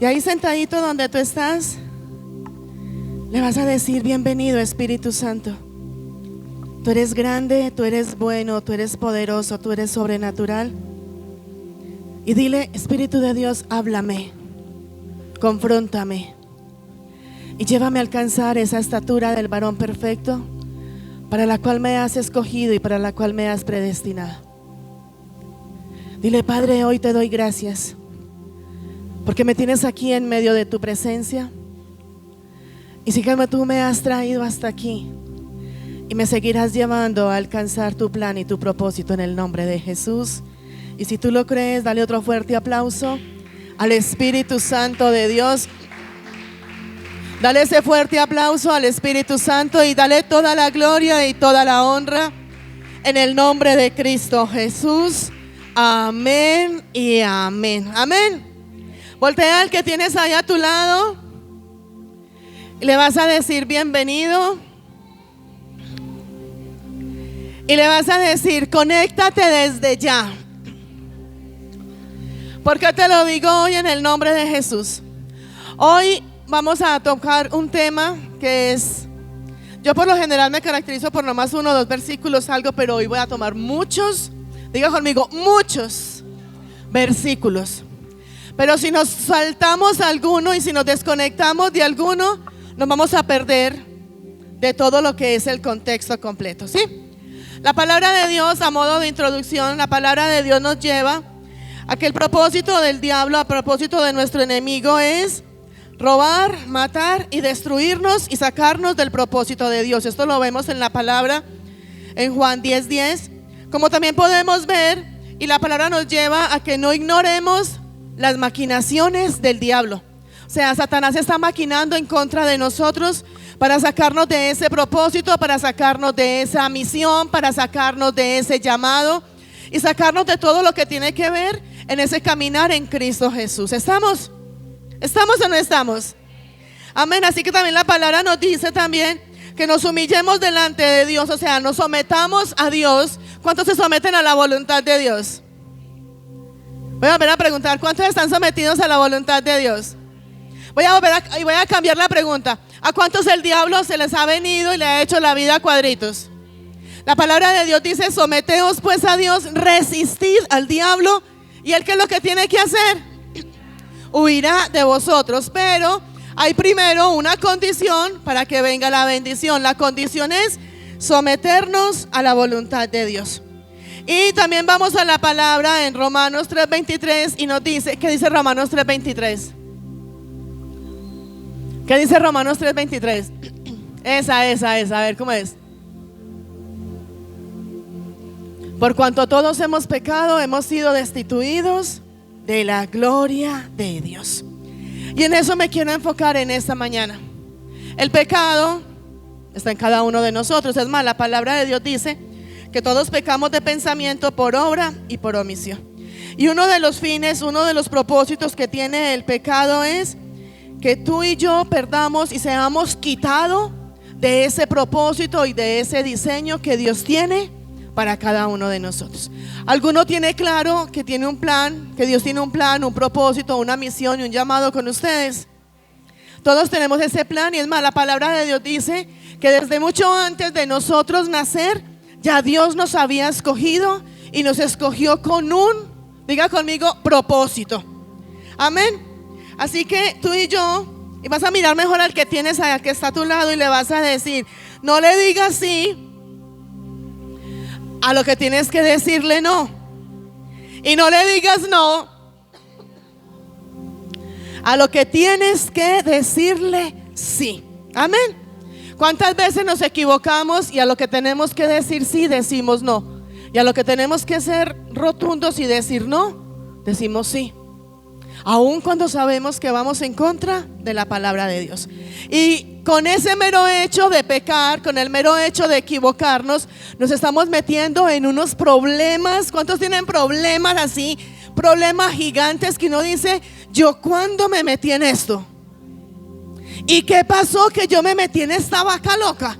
Y ahí sentadito donde tú estás, le vas a decir: bienvenido, Espíritu Santo. Tú eres grande, tú eres bueno, tú eres poderoso, tú eres sobrenatural. Y dile: Espíritu de Dios, háblame, confróntame y llévame a alcanzar esa estatura del varón perfecto para la cual me has escogido y para la cual me has predestinado. Dile: Padre, hoy te doy gracias porque me tienes aquí en medio de tu presencia. Y sí que tú me has traído hasta aquí y me seguirás llevando a alcanzar tu plan y tu propósito en el nombre de Jesús. Y si tú lo crees, dale otro fuerte aplauso al Espíritu Santo de Dios. Dale ese fuerte aplauso al Espíritu Santo y dale toda la gloria y toda la honra en el nombre de Cristo Jesús. Amén y amén. Amén. Voltea al que tienes ahí a tu lado y le vas a decir: bienvenido. Y le vas a decir: conéctate desde ya. ¿Por qué te lo digo hoy en el nombre de Jesús? Hoy vamos a tocar un tema que es, yo por lo general me caracterizo por nomás 1 o 2 versículos algo, pero hoy voy a tomar muchos, diga conmigo, muchos versículos. Pero si nos saltamos alguno y si nos desconectamos de alguno, nos vamos a perder de todo lo que es el contexto completo, ¿sí? La palabra de Dios, a modo de introducción, la palabra de Dios nos lleva a que el propósito del diablo, a propósito de nuestro enemigo, es robar, matar y destruirnos y sacarnos del propósito de Dios. Esto lo vemos en la palabra en Juan 10:10, como también podemos ver, y la palabra nos lleva a que no ignoremos las maquinaciones del diablo. O sea, Satanás está maquinando en contra de nosotros para sacarnos de ese propósito, para sacarnos de esa misión, para sacarnos de ese llamado y sacarnos de todo lo que tiene que ver en ese caminar en Cristo Jesús. ¿Estamos? ¿Estamos o no estamos? Amén. Así que también la palabra nos dice también que nos humillemos delante de Dios, o sea, nos sometamos a Dios. ¿Cuántos se someten a la voluntad de Dios? Voy a volver a preguntar: ¿cuántos están sometidos a la voluntad de Dios? Voy a cambiar la pregunta: ¿a cuántos el diablo se les ha venido y le ha hecho la vida a cuadritos? La palabra de Dios dice: someteos pues a Dios, resistid al diablo, y él, ¿qué es lo que tiene que hacer? Huirá de vosotros. Pero hay primero una condición para que venga la bendición. La condición es someternos a la voluntad de Dios. Y también vamos a la palabra en Romanos 3:23 y nos dice, ¿qué dice Romanos 3:23? ¿Qué dice Romanos 3:23? Esa, a ver cómo es. Por cuanto todos hemos pecado, hemos sido destituidos de la gloria de Dios. Y en eso me quiero enfocar en esta mañana. El pecado está en cada uno de nosotros. Es más, la palabra de Dios dice que todos pecamos de pensamiento, por obra y por omisión. Y uno de los fines, uno de los propósitos que tiene el pecado es que tú y yo perdamos y seamos quitados de ese propósito y de ese diseño que Dios tiene para cada uno de nosotros. ¿Alguno tiene claro que tiene un plan, que Dios tiene un plan, un propósito, una misión y un llamado con ustedes? Todos tenemos ese plan, y es más, la palabra de Dios dice que desde mucho antes de nosotros nacer, ya Dios nos había escogido y nos escogió con un, diga conmigo, propósito. Amén. Así que tú y yo, y vas a mirar mejor al que tienes, al que está a tu lado, y le vas a decir: no le digas sí a lo que tienes que decirle no, y no le digas no a lo que tienes que decirle sí. Amén. ¿Cuántas veces nos equivocamos y a lo que tenemos que decir sí decimos no, y a lo que tenemos que ser rotundos y decir no decimos sí, aun cuando sabemos que vamos en contra de la palabra de Dios? Y con ese mero hecho de pecar, con el mero hecho de equivocarnos, nos estamos metiendo en unos problemas. ¿Cuántos tienen problemas así? Problemas gigantes que uno dice: ¿yo cuándo me metí en esto? ¿Y qué pasó que yo me metí en esta vaca loca?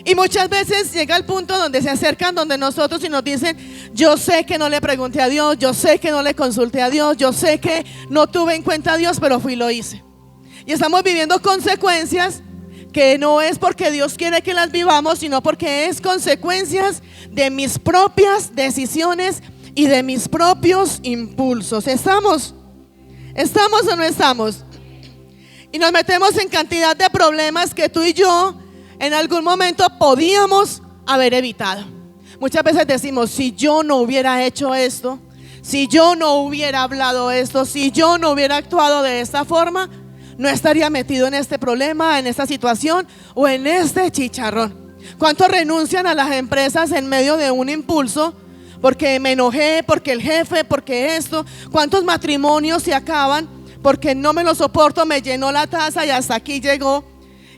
Y muchas veces llega el punto donde se acercan donde nosotros y nos dicen: yo sé que no le pregunté a Dios, yo sé que no le consulté a Dios, yo sé que no tuve en cuenta a Dios, pero fui y lo hice. Y estamos viviendo consecuencias que no es porque Dios quiere que las vivamos, sino porque es consecuencias de mis propias decisiones y de mis propios impulsos. ¿Estamos o no estamos? Y nos metemos en cantidad de problemas que tú y yo en algún momento podíamos haber evitado. Muchas veces decimos: si yo no hubiera hecho esto, si yo no hubiera hablado esto, si yo no hubiera actuado de esta forma, no estaría metido en este problema, en esta situación o en este chicharrón. ¿Cuántos renuncian a las empresas en medio de un impulso? Porque me enojé, porque el jefe, porque esto. ¿Cuántos matrimonios se acaban porque no me lo soporto, me llenó la taza y hasta aquí llegó?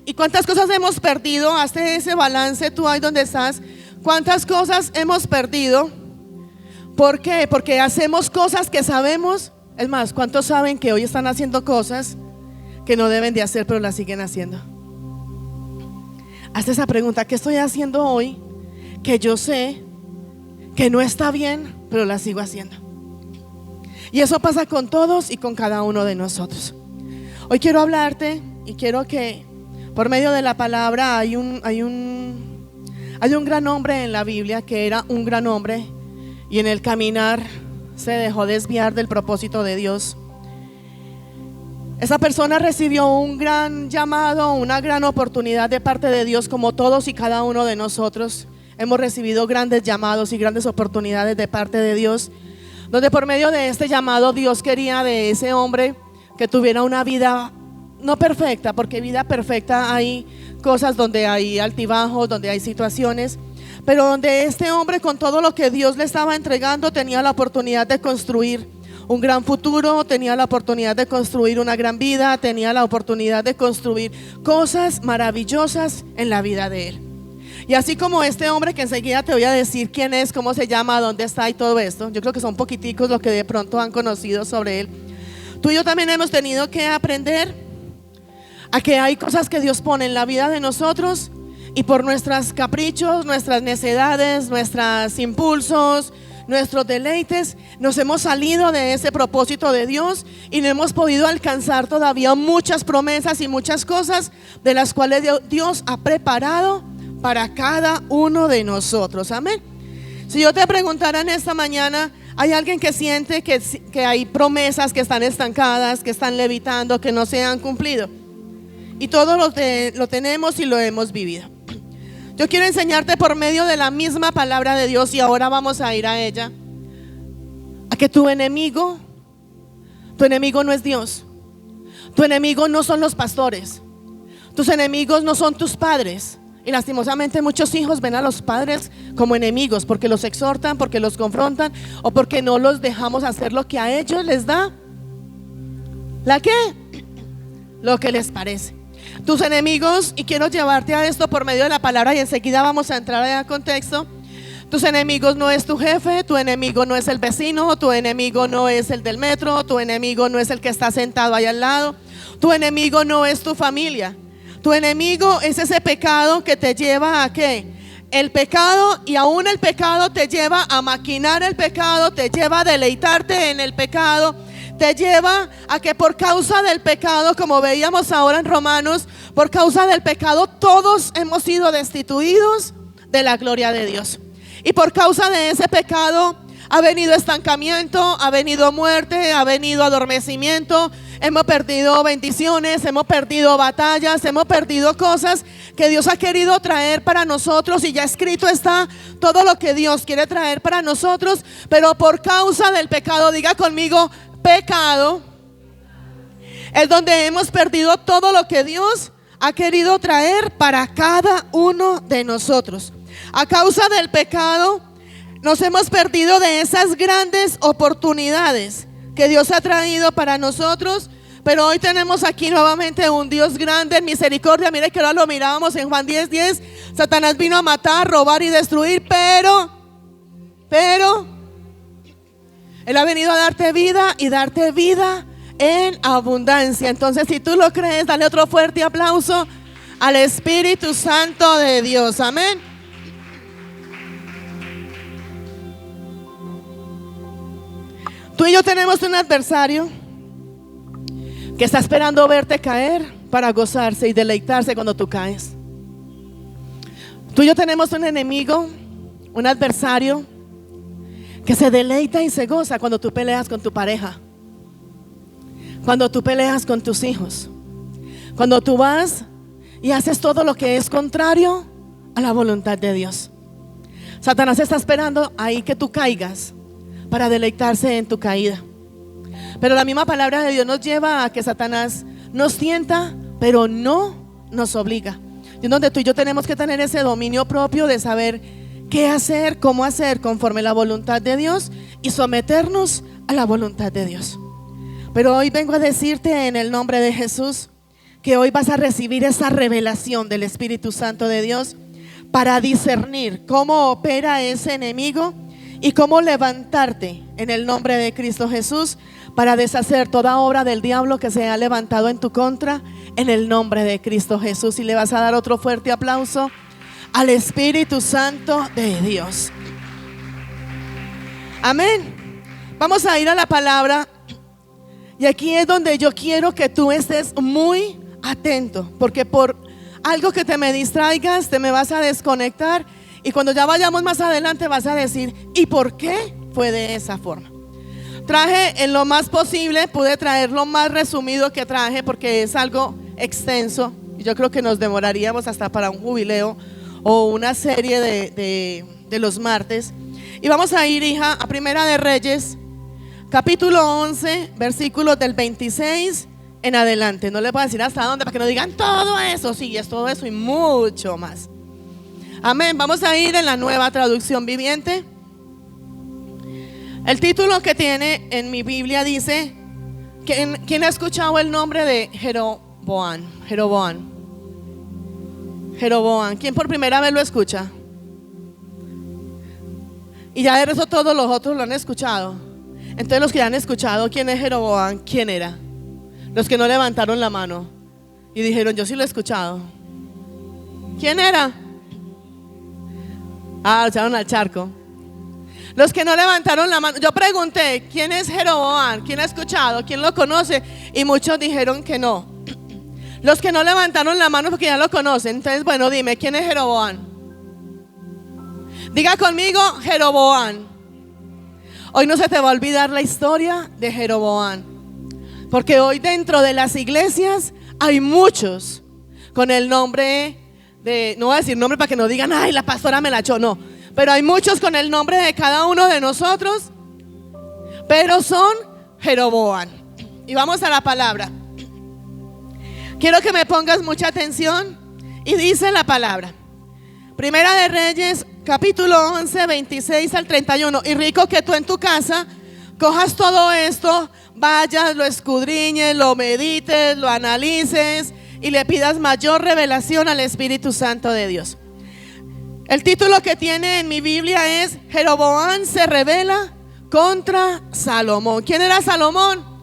¿Y cuántas cosas hemos perdido? Hazte ese balance tú ahí donde estás. ¿Cuántas cosas hemos perdido? ¿Por qué? Porque hacemos cosas que sabemos. Es más, ¿cuántos saben que hoy están haciendo cosas que no deben de hacer, pero las siguen haciendo? Hazte esa pregunta: ¿qué estoy haciendo hoy que yo sé que no está bien, pero la sigo haciendo? Y eso pasa con todos y con cada uno de nosotros. Hoy quiero hablarte y quiero que por medio de la palabra hay un gran hombre en la Biblia que era un gran hombre y en el caminar se dejó desviar del propósito de Dios. Esa persona recibió un gran llamado, una gran oportunidad de parte de Dios, como todos y cada uno de nosotros. Hemos recibido grandes llamados y grandes oportunidades de parte de Dios, donde por medio de este llamado Dios quería de ese hombre que tuviera una vida no perfecta, porque vida perfecta hay cosas donde hay altibajos, donde hay situaciones, pero donde este hombre, con todo lo que Dios le estaba entregando, tenía la oportunidad de construir un gran futuro, tenía la oportunidad de construir una gran vida, tenía la oportunidad de construir cosas maravillosas en la vida de él. Y así como este hombre, que enseguida te voy a decir quién es, cómo se llama, dónde está y todo esto, yo creo que son poquiticos los que de pronto han conocido sobre él. Tú y yo también hemos tenido que aprender a que hay cosas que Dios pone en la vida de nosotros y por nuestros caprichos, nuestras necedades, nuestros impulsos, nuestros deleites, nos hemos salido de ese propósito de Dios y no hemos podido alcanzar todavía muchas promesas y muchas cosas de las cuales Dios ha preparado para cada uno de nosotros. Amén. Si yo te preguntara en esta mañana: ¿hay alguien que siente que hay promesas que están estancadas, que están levitando, que no se han cumplido? Y todos lo tenemos y lo hemos vivido. Yo quiero enseñarte por medio de la misma palabra de Dios, y ahora vamos a ir a ella, a que tu enemigo no es Dios. Tu enemigo no son los pastores. Tus enemigos no son tus padres. Y lastimosamente muchos hijos ven a los padres como enemigos porque los exhortan, porque los confrontan o porque no los dejamos hacer lo que a ellos les da ¿la qué? Lo que les parece. Tus enemigos, y quiero llevarte a esto por medio de la palabra y enseguida vamos a entrar a contexto. Tus enemigos no es tu jefe, tu enemigo no es el vecino, tu enemigo no es el del metro, tu enemigo no es el que está sentado ahí al lado, tu enemigo no es tu familia. Tu enemigo es ese pecado que te lleva a ¿qué? El pecado, y aún el pecado te lleva a maquinar el pecado, te lleva a deleitarte en el pecado, te lleva a que por causa del pecado, como veíamos ahora en Romanos, por causa del pecado todos hemos sido destituidos de la gloria de Dios. Y por causa de ese pecado ha venido estancamiento, ha venido muerte, ha venido adormecimiento. Hemos perdido bendiciones, hemos perdido batallas, hemos perdido cosas que Dios ha querido traer para nosotros, y ya escrito está todo lo que Dios quiere traer para nosotros, pero por causa del pecado, diga conmigo, pecado, es donde hemos perdido todo lo que Dios ha querido traer para cada uno de nosotros. A causa del pecado nos hemos perdido de esas grandes oportunidades que Dios ha traído para nosotros. Pero hoy tenemos aquí nuevamente un Dios grande en misericordia. Mire que ahora lo mirábamos en Juan 10:10. Satanás vino a matar, robar y destruir, pero Él ha venido a darte vida y darte vida en abundancia. Entonces, si tú lo crees, dale otro fuerte aplauso al Espíritu Santo de Dios. Amén. Tú y yo tenemos un adversario que está esperando verte caer para gozarse y deleitarse cuando tú caes. Tú y yo tenemos un enemigo, un adversario que se deleita y se goza cuando tú peleas con tu pareja, cuando tú peleas con tus hijos, cuando tú vas y haces todo lo que es contrario a la voluntad de Dios. Satanás está esperando ahí que tú caigas para deleitarse en tu caída. Pero la misma palabra de Dios nos lleva a que Satanás nos tienta, pero no nos obliga. Y en donde tú y yo tenemos que tener ese dominio propio de saber qué hacer, cómo hacer conforme a la voluntad de Dios y someternos a la voluntad de Dios. Pero hoy vengo a decirte en el nombre de Jesús que hoy vas a recibir esa revelación del Espíritu Santo de Dios para discernir cómo opera ese enemigo y cómo levantarte en el nombre de Cristo Jesús para deshacer toda obra del diablo que se ha levantado en tu contra en el nombre de Cristo Jesús. Y le vas a dar otro fuerte aplauso al Espíritu Santo de Dios. Amén. Vamos a ir a la palabra y aquí es donde yo quiero que tú estés muy atento, porque por algo que te me distraigas te me vas a desconectar y cuando ya vayamos más adelante vas a decir ¿y por qué fue de esa forma? Traje en lo más posible, pude traer lo más resumido que traje porque es algo extenso y yo creo que nos demoraríamos hasta para un jubileo o una serie de los martes. Y vamos a ir, hija, a Primera de Reyes, capítulo 11, versículos del 26 en adelante. No les voy a decir hasta dónde para que no digan todo eso. Sí, es todo eso y mucho más. Amén. Vamos a ir en la Nueva Traducción Viviente. El título que tiene en mi Biblia dice: ¿quién ha escuchado el nombre de Jeroboam? Jeroboam. ¿Quién por primera vez lo escucha? Y ya de eso todos los otros lo han escuchado. Entonces los que ya han escuchado quién es Jeroboam, ¿quién era? Los que no levantaron la mano y dijeron yo sí lo he escuchado. ¿Quién era? Lo echaron al charco. Los que no levantaron la mano. Yo pregunté ¿quién es Jeroboam? ¿Quién ha escuchado? ¿Quién lo conoce? Y muchos dijeron que no. Los que no levantaron la mano porque ya lo conocen. Entonces bueno, dime ¿quién es Jeroboam? Diga conmigo Jeroboam. Hoy no se te va a olvidar la historia de Jeroboam, porque hoy dentro de las iglesias hay muchos con el nombre de, no voy a decir nombre para que no digan ay la pastora me la echó, no, pero hay muchos con el nombre de cada uno de nosotros, pero son Jeroboam. Y vamos a la palabra. Quiero que me pongas mucha atención y dice la palabra. Primera de Reyes, capítulo 11, 26 al 31. Y rico que tú en tu casa cojas todo esto, vayas, lo escudriñes, lo medites, lo analices y le pidas mayor revelación al Espíritu Santo de Dios. El título que tiene en mi Biblia es Jeroboam se rebela contra Salomón. ¿Quién era Salomón?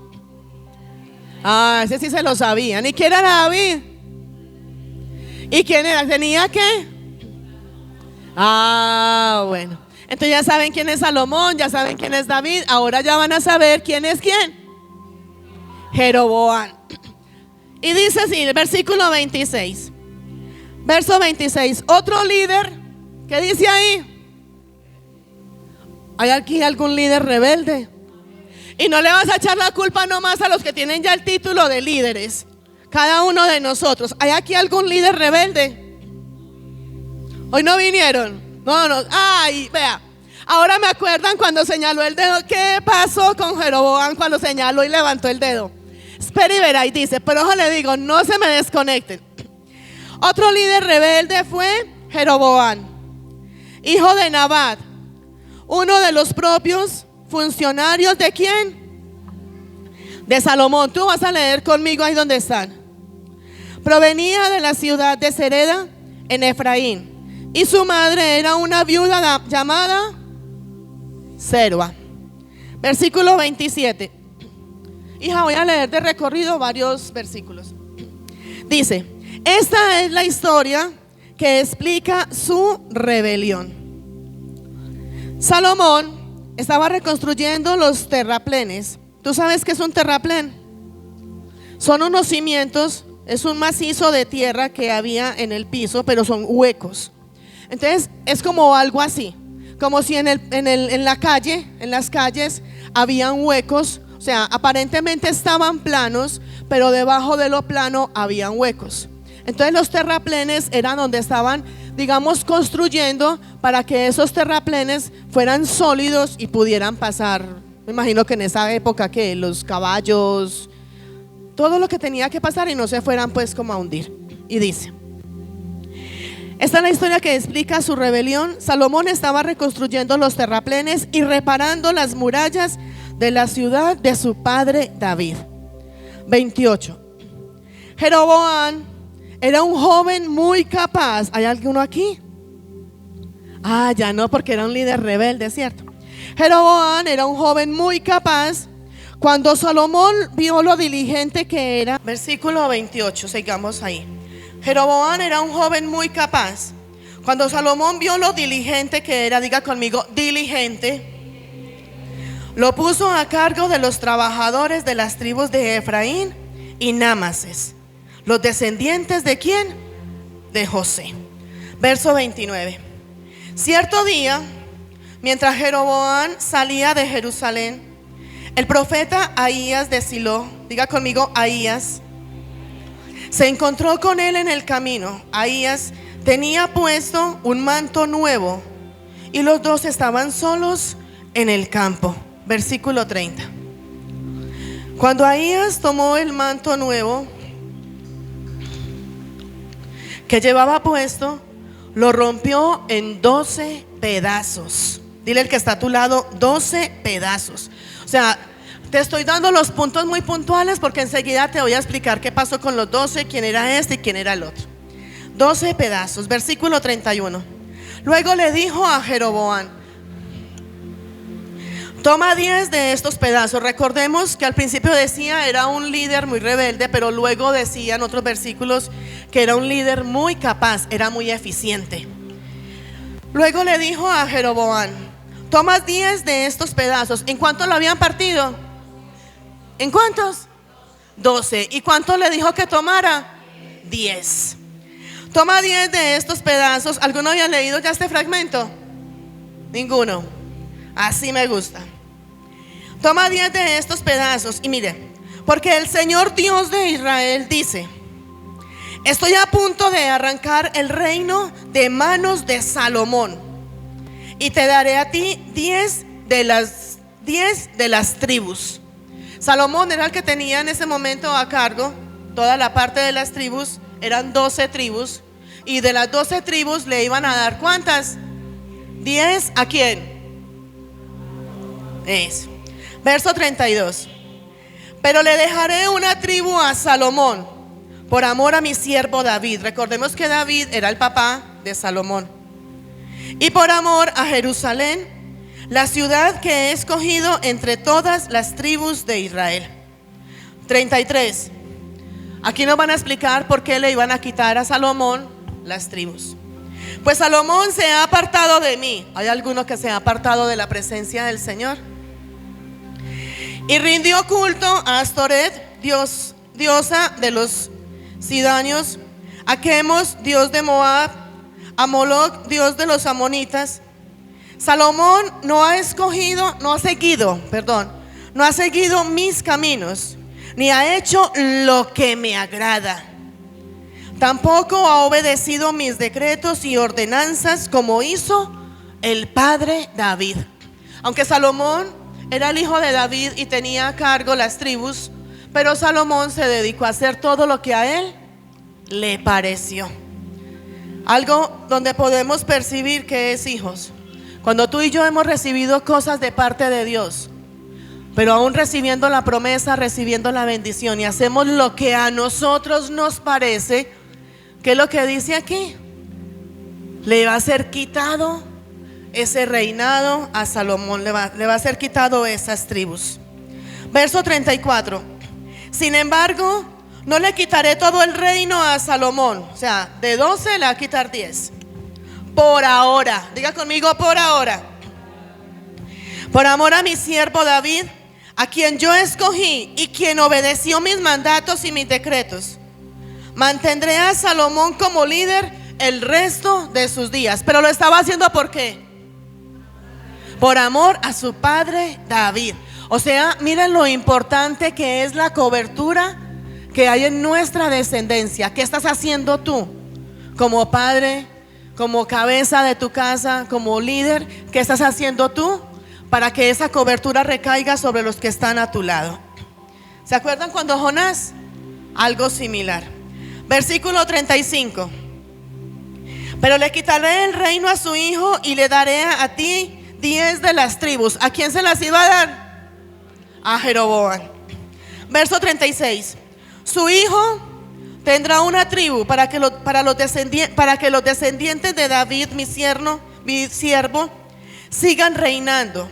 Ese sí se lo sabían. ¿Y quién era David? ¿Y quién era? ¿Tenía qué? Bueno. Entonces ya saben quién es Salomón, ya saben quién es David. Ahora ya van a saber quién es quién. Jeroboam. Y dice así, el versículo 26. Verso 26. Otro líder, ¿qué dice ahí? ¿Hay aquí algún líder rebelde? Y no le vas a echar la culpa nomás a los que tienen ya el título de líderes. Cada uno de nosotros. ¿Hay aquí algún líder rebelde? Hoy no vinieron. No. Ay, vea. Ahora me acuerdan cuando señaló el dedo. ¿Qué pasó con Jeroboam cuando señaló y levantó el dedo? Espera y verá. Y dice, pero ojo le digo, no se me desconecten. Otro líder rebelde fue Jeroboam, hijo de Nabat, uno de los propios funcionarios de ¿quién? De Salomón. Tú vas a leer conmigo ahí donde están. Provenía de la ciudad de Sereda en Efraín. Y su madre era una viuda llamada Serua. Versículo 27. Hija, voy a leer de recorrido varios versículos. Dice: Esta es la historia que explica su rebelión. Salomón estaba reconstruyendo los terraplenes. ¿Tú sabes qué es un terraplén? Son unos cimientos, es un macizo de tierra que había en el piso, pero son huecos. Entonces es como algo así, como si en la calle, en las calles habían huecos. O sea, aparentemente estaban planos, pero debajo de lo plano habían huecos. Entonces los terraplenes eran donde estaban, digamos, construyendo para que esos terraplenes fueran sólidos y pudieran pasar. Me imagino que en esa época que los caballos, todo lo que tenía que pasar y no se fueran pues como a hundir. Y dice, esta es la historia que explica su rebelión. Salomón estaba reconstruyendo los terraplenes y reparando las murallas de la ciudad de su padre David. 28. Jeroboam era un joven muy capaz. ¿Hay alguno aquí? Ya no, porque era un líder rebelde, ¿cierto? Jeroboam era un joven muy capaz. Cuando Salomón vio lo diligente que era, versículo 28, sigamos ahí. Jeroboam era un joven muy capaz. Cuando Salomón vio lo diligente que era, diga conmigo, diligente, lo puso a cargo de los trabajadores de las tribus de Efraín y Namases, los descendientes de ¿quién? De José. Verso 29. Cierto día, mientras Jeroboam salía de Jerusalén, el profeta Ahías de Silo, diga conmigo Ahías, se encontró con él en el camino. Ahías tenía puesto un manto nuevo y los dos estaban solos en el campo. Versículo 30. Cuando Ahías tomó el manto nuevo que llevaba puesto, lo rompió en 12 pedazos. Dile al que está a tu lado, 12 pedazos. O sea, te estoy dando los puntos muy puntuales porque enseguida te voy a explicar qué pasó con los 12, quién era este y quién era el otro. 12 pedazos, versículo 31. Luego le dijo a Jeroboam, toma 10 de estos pedazos. Recordemos que al principio decía era un líder muy rebelde, pero luego decía en otros versículos que era un líder muy capaz, era muy eficiente. Luego le dijo a Jeroboam, toma 10 de estos pedazos. ¿En cuánto lo habían partido? ¿En cuántos? 12. ¿Y cuánto le dijo que tomara? 10. Toma 10 de estos pedazos. ¿Alguno había leído ya este fragmento? Ninguno. Así me gusta. Toma 10 de estos pedazos y mire, porque el Señor Dios de Israel dice, estoy a punto de arrancar el reino de manos de Salomón y te daré a ti 10 de las tribus. Salomón era el que tenía en ese momento a cargo toda la parte de las tribus. Eran 12 tribus y de las 12 tribus le iban a dar ¿cuántas? 10. ¿A quién? Eso. Verso 32. Pero le dejaré una tribu a Salomón por amor a mi siervo David. Recordemos que David era el papá de Salomón. Y por amor a Jerusalén, la ciudad que he escogido entre todas las tribus de Israel. 33. Aquí nos van a explicar por qué le iban a quitar a Salomón las tribus. Pues Salomón se ha apartado de mí. ¿Hay alguno que se ha apartado de la presencia del Señor? Y rindió culto a Astoret, diosa de los Sidonios, a Chemos, dios de Moab, a Moloc, dios de los amonitas. Salomón no ha seguido mis caminos, ni ha hecho lo que me agrada. Tampoco ha obedecido mis decretos y ordenanzas como hizo el padre David. Aunque Salomón era el hijo de David y tenía a cargo las tribus, pero Salomón se dedicó a hacer todo lo que a él le pareció. Algo donde podemos percibir que es hijos. Cuando tú y yo hemos recibido cosas de parte de Dios, pero aún recibiendo la promesa, recibiendo la bendición, y hacemos lo que a nosotros nos parece, ¿qué es lo que dice aquí? Le va a ser quitado ese reinado a Salomón, le va a ser quitado esas tribus. Verso 34. Sin embargo, no le quitaré todo el reino a Salomón. O sea, de 12 le va a quitar 10. Por ahora, diga conmigo, por ahora. Por amor a mi siervo David, a quien yo escogí y quien obedeció mis mandatos y mis decretos. Mantendré a Salomón como líder el resto de sus días. Pero lo estaba haciendo ¿por qué? Por amor a su padre David. O sea, miren lo importante que es la cobertura que hay en nuestra descendencia. ¿Qué estás haciendo tú como padre, como cabeza de tu casa, como líder? ¿Qué estás haciendo tú para que esa cobertura recaiga sobre los que están a tu lado? ¿Se acuerdan cuando Jonás? Algo similar. Versículo 35. Pero le quitaré el reino a su hijo y le daré a ti 10 de las tribus. ¿A quién se las iba a dar? A Jeroboam. Verso 36. Su hijo tendrá una tribu para que los descendientes de David, mi siervo, sigan reinando,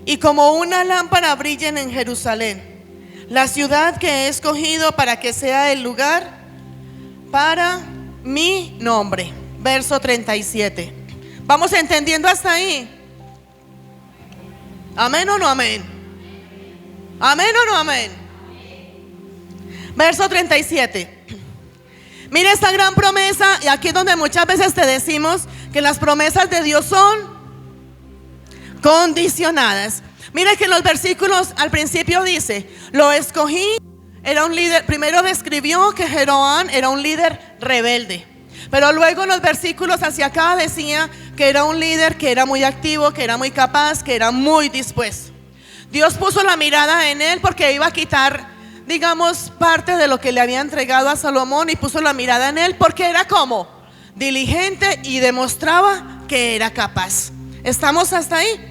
y como una lámpara brillen en Jerusalén, la ciudad que he escogido para que sea el lugar para mi nombre. Verso 37. ¿Vamos entendiendo hasta ahí? ¿Amén o no amén? ¿Amén o no amén? Verso 37. Mira esta gran promesa, y aquí es donde muchas veces te decimos que las promesas de Dios son condicionadas. Mira que en los versículos al principio dice: lo escogí, era un líder. Primero describió que Jeroboam era un líder rebelde, pero luego en los versículos hacia acá decía que era un líder que era muy activo, que era muy capaz, que era muy dispuesto. Dios puso la mirada en él porque iba a quitar, digamos, parte de lo que le había entregado a Salomón, y puso la mirada en él porque era como diligente y demostraba que era capaz. ¿Estamos hasta ahí?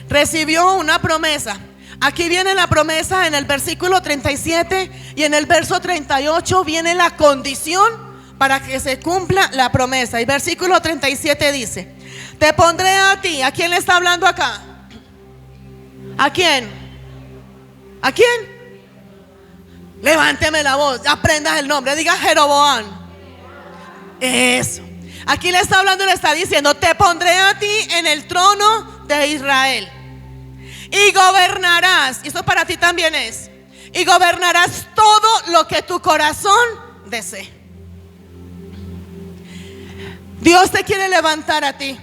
Recibió una promesa. Aquí viene la promesa en el versículo 37, y en el verso 38 viene la condición para que se cumpla la promesa. Y versículo 37 dice: te pondré a ti. ¿A quién le está hablando acá? ¿A quién? ¿A quién? Levánteme la voz, aprendas el nombre, diga Jeroboam. Eso. Aquí le está hablando y le está diciendo: te pondré a ti en el trono de Israel y gobernarás. Eso para ti también es. Y gobernarás todo lo que tu corazón desee. Dios te quiere levantar a ti.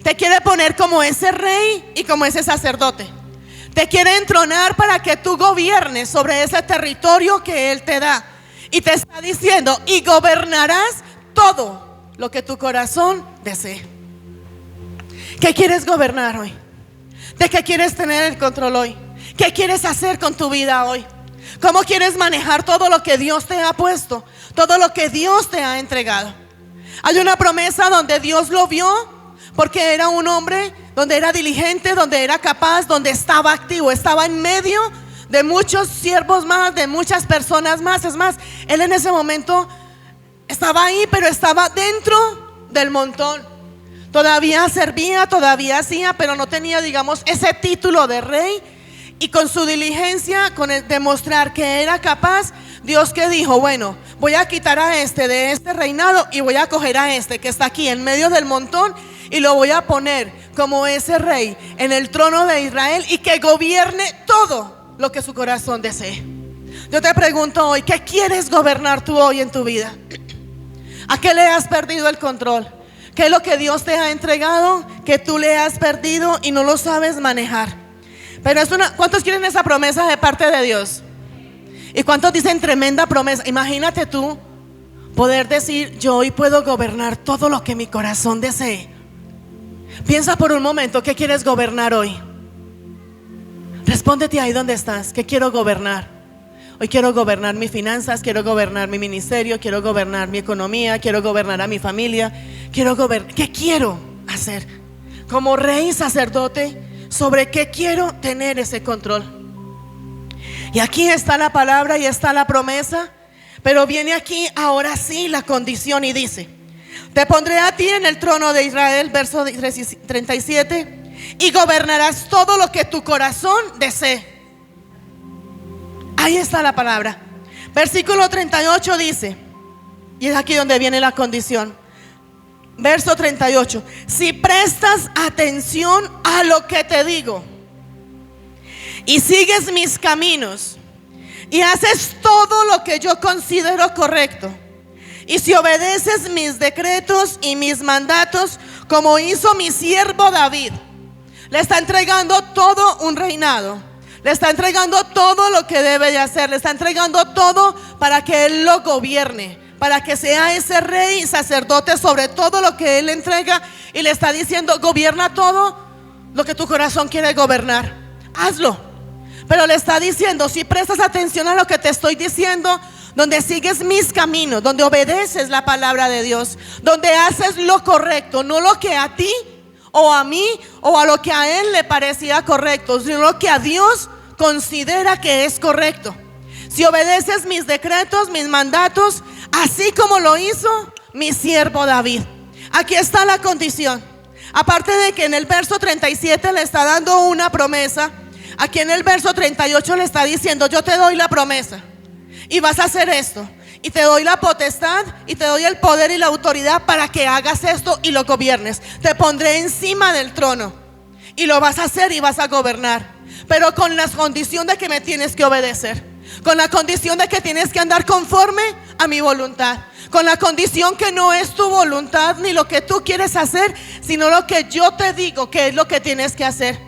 Te quiere poner como ese rey y como ese sacerdote. Te quiere entronar para que tú gobiernes sobre ese territorio que Él te da. Y te está diciendo: y gobernarás todo lo que tu corazón desee. ¿Qué quieres gobernar hoy? ¿De qué quieres tener el control hoy? ¿Qué quieres hacer con tu vida hoy? ¿Cómo quieres manejar todo lo que Dios te ha puesto? Todo lo que Dios te ha entregado. Hay una promesa donde Dios lo vio porque era un hombre, donde era diligente, donde era capaz, donde estaba activo, estaba en medio de muchos siervos más, de muchas personas más. Es más, él en ese momento estaba ahí, pero estaba dentro del montón. Todavía servía, todavía hacía, pero no tenía, digamos, ese título de rey. Y con su diligencia, con el demostrar que era capaz, Dios que dijo: bueno, voy a quitar a este de este reinado y voy a coger a este que está aquí en medio del montón, y lo voy a poner como ese rey en el trono de Israel, y que gobierne todo lo que su corazón desee. Yo te pregunto hoy: ¿qué quieres gobernar tú hoy en tu vida? ¿A qué le has perdido el control? ¿Qué es lo que Dios te ha entregado que tú le has perdido y no lo sabes manejar? Pero ¿cuántos quieren esa promesa de parte de Dios? ¿Y cuántos dicen tremenda promesa? Imagínate tú poder decir: yo hoy puedo gobernar todo lo que mi corazón desee. Piensa por un momento, ¿qué quieres gobernar hoy? Respóndete ahí donde estás. ¿Qué quiero gobernar? Hoy quiero gobernar mis finanzas, quiero gobernar mi ministerio, quiero gobernar mi economía, quiero gobernar a mi familia, ¿qué quiero hacer? Como rey, sacerdote, ¿sobre qué quiero tener ese control? Y aquí está la palabra y está la promesa, pero viene aquí ahora sí la condición y dice: te pondré a ti en el trono de Israel, verso 37, y gobernarás todo lo que tu corazón desee. Ahí está la palabra. Versículo 38 dice, y es aquí donde viene la condición. Verso 38: si prestas atención a lo que te digo y sigues mis caminos y haces todo lo que yo considero correcto, y si obedeces mis decretos y mis mandatos, como hizo mi siervo David. Le está entregando todo un reinado, le está entregando todo lo que debe de hacer, le está entregando todo para que él lo gobierne, para que sea ese rey y sacerdote sobre todo lo que él le entrega. Y le está diciendo: gobierna todo lo que tu corazón quiere gobernar, hazlo. Pero le está diciendo: si prestas atención a lo que te estoy diciendo, donde sigues mis caminos, donde obedeces la palabra de Dios, donde haces lo correcto, no lo que a ti o a mí o a lo que a él le parecía correcto, sino lo que a Dios considera que es correcto. Si obedeces mis decretos, mis mandatos, así como lo hizo mi siervo David. Aquí está la condición. Aparte de que en el verso 37 le está dando una promesa, aquí en el verso 38 le está diciendo: yo te doy la promesa y vas a hacer esto, y te doy la potestad y te doy el poder y la autoridad para que hagas esto y lo gobiernes. Te pondré encima del trono y lo vas a hacer y vas a gobernar, pero con la condición de que me tienes que obedecer, con la condición de que tienes que andar conforme a mi voluntad, con la condición que no es tu voluntad ni lo que tú quieres hacer, sino lo que yo te digo que es lo que tienes que hacer,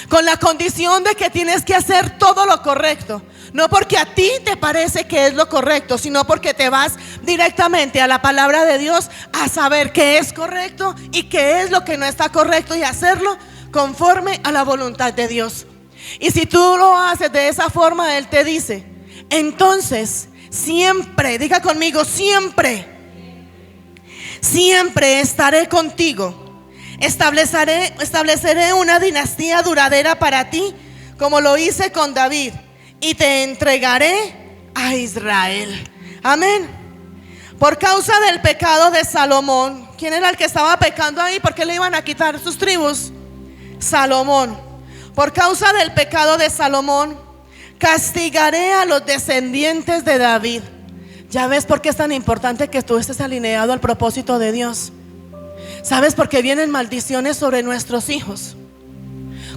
con la condición de que tienes que hacer todo lo correcto. No porque a ti te parece que es lo correcto, sino porque te vas directamente a la palabra de Dios a saber qué es correcto y qué es lo que no está correcto, y hacerlo conforme a la voluntad de Dios. Y si tú lo haces de esa forma, Él te dice: entonces siempre, diga conmigo, siempre estaré contigo. Estableceré una dinastía duradera para ti, como lo hice con David, y te entregaré a Israel. Amén. Por causa del pecado de Salomón. ¿Quién era el que estaba pecando ahí? ¿Por qué le iban a quitar sus tribus? Salomón. Por causa del pecado de Salomón, castigaré a los descendientes de David. ¿Ya ves por qué es tan importante que tú estés alineado al propósito de Dios? ¿Sabes por qué vienen maldiciones sobre nuestros hijos?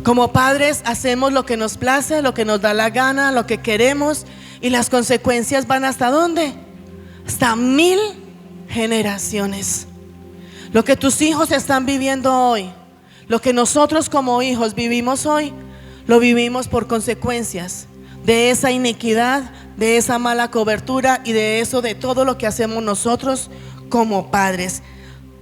Como padres hacemos lo que nos place, lo que nos da la gana, lo que queremos, y las consecuencias van ¿hasta dónde? Hasta 1000 generaciones. Lo que tus hijos están viviendo hoy, lo que nosotros como hijos vivimos hoy, lo vivimos por consecuencias de esa iniquidad, de esa mala cobertura y de eso, de todo lo que hacemos nosotros como padres.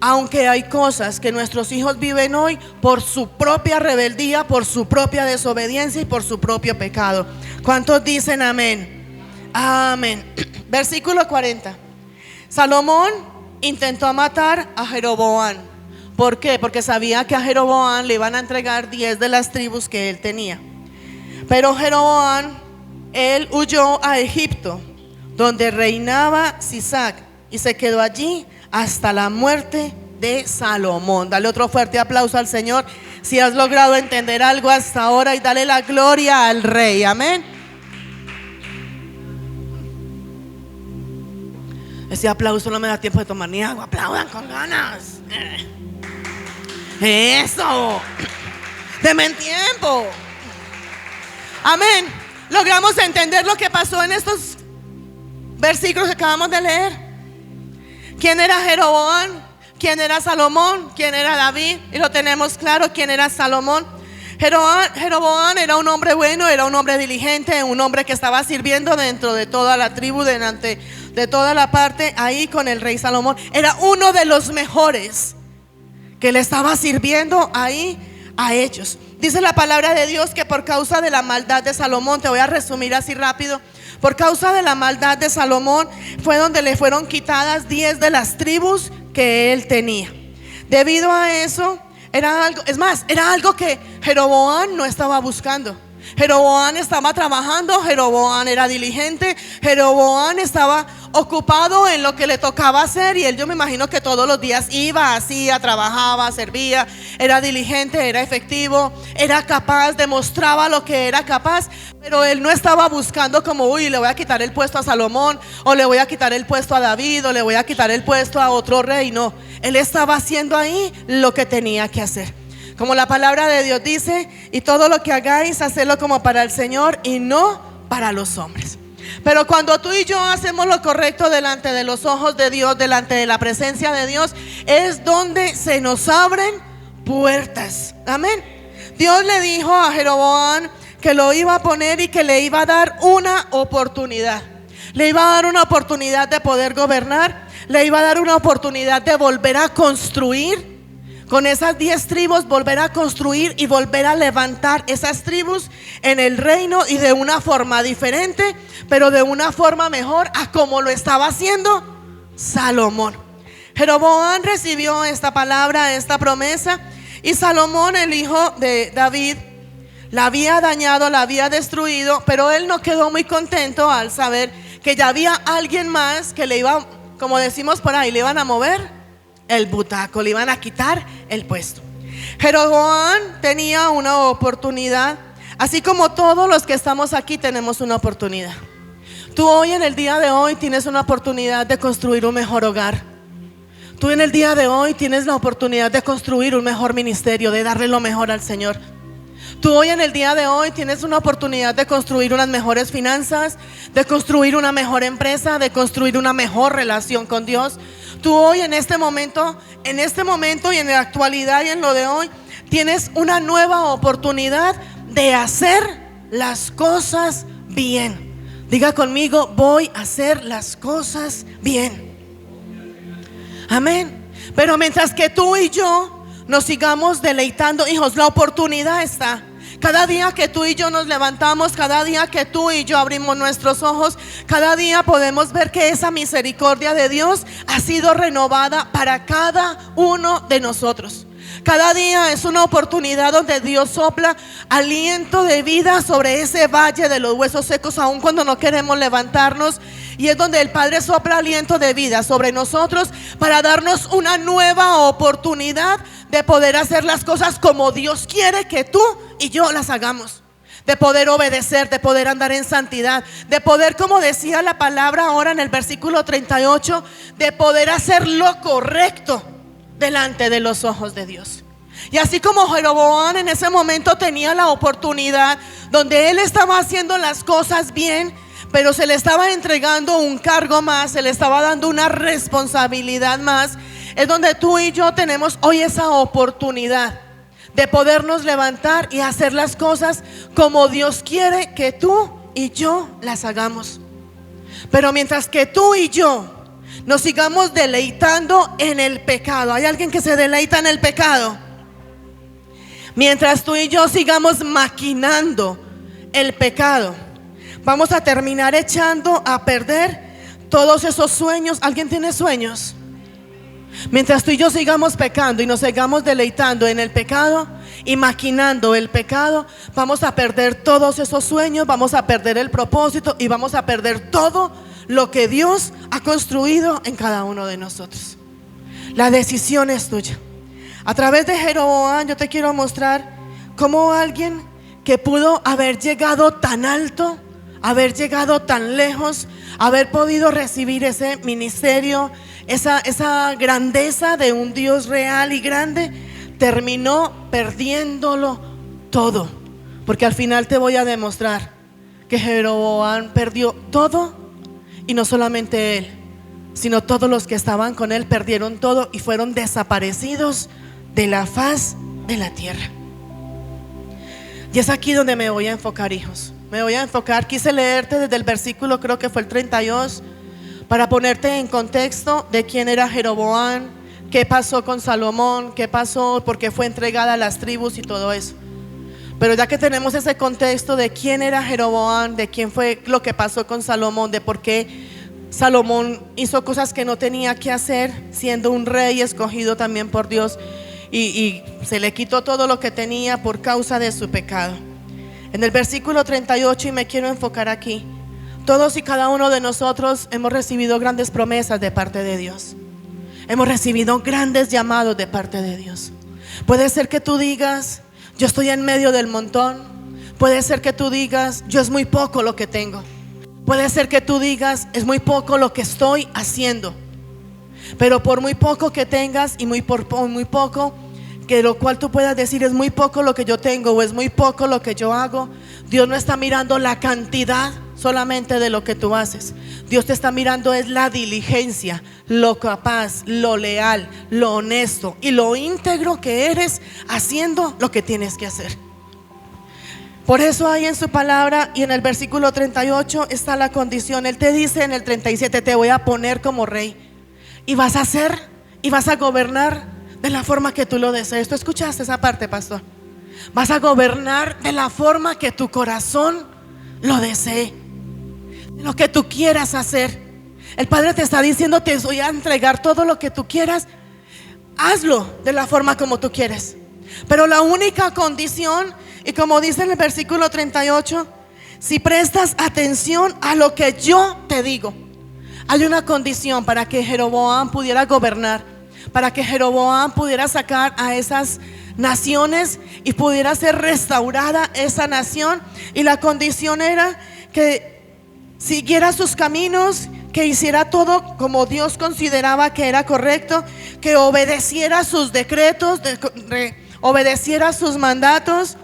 Aunque hay cosas que nuestros hijos viven hoy por su propia rebeldía, por su propia desobediencia y por su propio pecado. ¿Cuántos dicen amén? Amén. Versículo 40. Salomón intentó matar a Jeroboam. ¿Por qué? Porque sabía que a Jeroboam le iban a entregar 10 de las tribus que él tenía. Pero Jeroboam, él huyó a Egipto, donde reinaba Sisac, y se quedó allí hasta la muerte de Salomón. Dale otro fuerte aplauso al Señor si has logrado entender algo hasta ahora, y dale la gloria al Rey. Amén. Ese aplauso no me da tiempo de tomar ni agua. Aplaudan con ganas. Eso. Deme tiempo. Amén. Logramos entender lo que pasó en estos versículos que acabamos de leer. ¿Quién era Jeroboam? ¿Quién era Salomón? ¿Quién era David? Y lo tenemos claro, ¿quién era Salomón? Jeroboam era un hombre bueno, era un hombre diligente, un hombre que estaba sirviendo dentro de toda la tribu, delante de toda la parte ahí con el rey Salomón. Era uno de los mejores que le estaba sirviendo ahí a ellos. Dice la palabra de Dios que por causa de la maldad de Salomón, te voy a resumir así rápido, por causa de la maldad de Salomón fue donde le fueron quitadas 10 de las tribus que él tenía. Debido a eso, era algo que Jeroboam no estaba buscando. Jeroboam estaba trabajando, Jeroboam era diligente, Jeroboam estaba ocupado en lo que le tocaba hacer, y él, yo me imagino que todos los días iba, hacía, trabajaba, servía, era diligente, era efectivo, era capaz, demostraba lo que era capaz. Pero él no estaba buscando como, uy, le voy a quitar el puesto a Salomón, o le voy a quitar el puesto a David, o le voy a quitar el puesto a otro rey. No, él estaba haciendo ahí lo que tenía que hacer. Como la palabra de Dios dice: y todo lo que hagáis, hacedlo como para el Señor y no para los hombres. Pero cuando tú y yo hacemos lo correcto delante de los ojos de Dios, delante de la presencia de Dios, es donde se nos abren puertas. Amén. Dios le dijo a Jeroboam que lo iba a poner y que le iba a dar una oportunidad. Le iba a dar una oportunidad de poder gobernar. Le iba a dar una oportunidad de volver a construir. Con esas 10 tribus volver a construir y volver a levantar esas tribus en el reino, y de una forma diferente, pero de una forma mejor a como lo estaba haciendo Salomón. Jeroboam recibió esta palabra, esta promesa, y Salomón, el hijo de David, la había dañado, la había destruido, pero él no quedó muy contento al saber que ya había alguien más que le iba, como decimos por ahí, le iban a mover el butaco, le iban a quitar el puesto. Jeroboam tenía una oportunidad, así como todos los que estamos aquí tenemos una oportunidad. Tú hoy, en el día de hoy, tienes una oportunidad de construir un mejor hogar. Tú en el día de hoy tienes la oportunidad de construir un mejor ministerio, de darle lo mejor al Señor. Tú hoy, en el día de hoy, tienes una oportunidad de construir unas mejores finanzas, de construir una mejor empresa, de construir una mejor relación con Dios. Tú hoy, en este momento y en la actualidad y en lo de hoy, tienes una nueva oportunidad de hacer las cosas bien. Diga conmigo: voy a hacer las cosas bien. Amén. Pero mientras que tú y yo nos sigamos deleitando, hijos, la oportunidad está. Cada día que tú y yo nos levantamos, cada día que tú y yo abrimos nuestros ojos, cada día podemos ver que esa misericordia de Dios ha sido renovada para cada uno de nosotros. Cada día es una oportunidad donde Dios sopla aliento de vida sobre ese valle de los huesos secos, aun cuando no queremos levantarnos. Y es donde el Padre sopla aliento de vida sobre nosotros para darnos una nueva oportunidad de poder hacer las cosas como Dios quiere que tú y yo las hagamos. De poder obedecer, de poder andar en santidad, de poder, como decía la palabra ahora en el versículo 38, de poder hacer lo correcto delante de los ojos de Dios. Y así como Jeroboam en ese momento tenía la oportunidad donde él estaba haciendo las cosas bien, pero se le estaba entregando un cargo más, se le estaba dando una responsabilidad más, es donde tú y yo tenemos hoy esa oportunidad de podernos levantar y hacer las cosas como Dios quiere que tú y yo las hagamos. Pero mientras que tú y yo nos sigamos deleitando en el pecado, ¿hay alguien que se deleita en el pecado? Mientras tú y yo sigamos maquinando el pecado, vamos a terminar echando a perder todos esos sueños. ¿Alguien tiene sueños? Mientras tú y yo sigamos pecando y nos sigamos deleitando en el pecado y maquinando el pecado, vamos a perder todos esos sueños, vamos a perder el propósito y vamos a perder todo lo que Dios ha construido en cada uno de nosotros. La decisión es tuya. A través de Jeroboam yo te quiero mostrar cómo alguien que pudo haber llegado tan alto, haber llegado tan lejos, haber podido recibir ese ministerio, esa grandeza de un Dios real y grande, terminó perdiéndolo todo. Porque al final te voy a demostrar que Jeroboam perdió todo, y no solamente él, sino todos los que estaban con él perdieron todo y fueron desaparecidos de la faz de la tierra. Y es aquí donde me voy a enfocar, hijos. Me voy a enfocar, quise leerte desde el versículo, creo que fue el 32, para ponerte en contexto de quién era Jeroboam, qué pasó con Salomón, qué pasó, por qué fue entregada a las tribus y todo eso. Pero ya que tenemos ese contexto de quién era Jeroboam, de quién fue lo que pasó con Salomón, de por qué Salomón hizo cosas que no tenía que hacer, siendo un rey escogido también por Dios, y se le quitó todo lo que tenía por causa de su pecado. En el versículo 38, y me quiero enfocar aquí. Todos y cada uno de nosotros hemos recibido grandes promesas de parte de Dios. Hemos recibido grandes llamados de parte de Dios. Puede ser que tú digas: yo estoy en medio del montón. Puede ser que tú digas: yo es muy poco lo que tengo. Puede ser que tú digas: es muy poco lo que estoy haciendo. Pero por muy poco que tengas y muy poco que lo cual tú puedas decir es muy poco lo que yo tengo o es muy poco lo que yo hago, Dios no está mirando la cantidad solamente de lo que tú haces. Dios te está mirando es la diligencia, lo capaz, lo leal, lo honesto y lo íntegro que eres haciendo lo que tienes que hacer. Por eso ahí en su palabra y en el versículo 38 está la condición. Él te dice en el 37: te voy a poner como rey y vas a hacer y vas a gobernar de la forma que tú lo desees. ¿Tú escuchaste esa parte, pastor? Vas a gobernar de la forma que tu corazón lo desee, lo que tú quieras hacer. El Padre te está diciendo: te voy a entregar todo lo que tú quieras. Hazlo de la forma como tú quieres. Pero la única condición, y como dice en el versículo 38, si prestas atención a lo que yo te digo. Hay una condición para que Jeroboam pudiera gobernar, para que Jeroboam pudiera sacar a esas naciones y pudiera ser restaurada esa nación. Y la condición era que siguiera sus caminos, que hiciera todo como Dios consideraba que era correcto, que obedeciera sus decretos, obedeciera sus mandatos,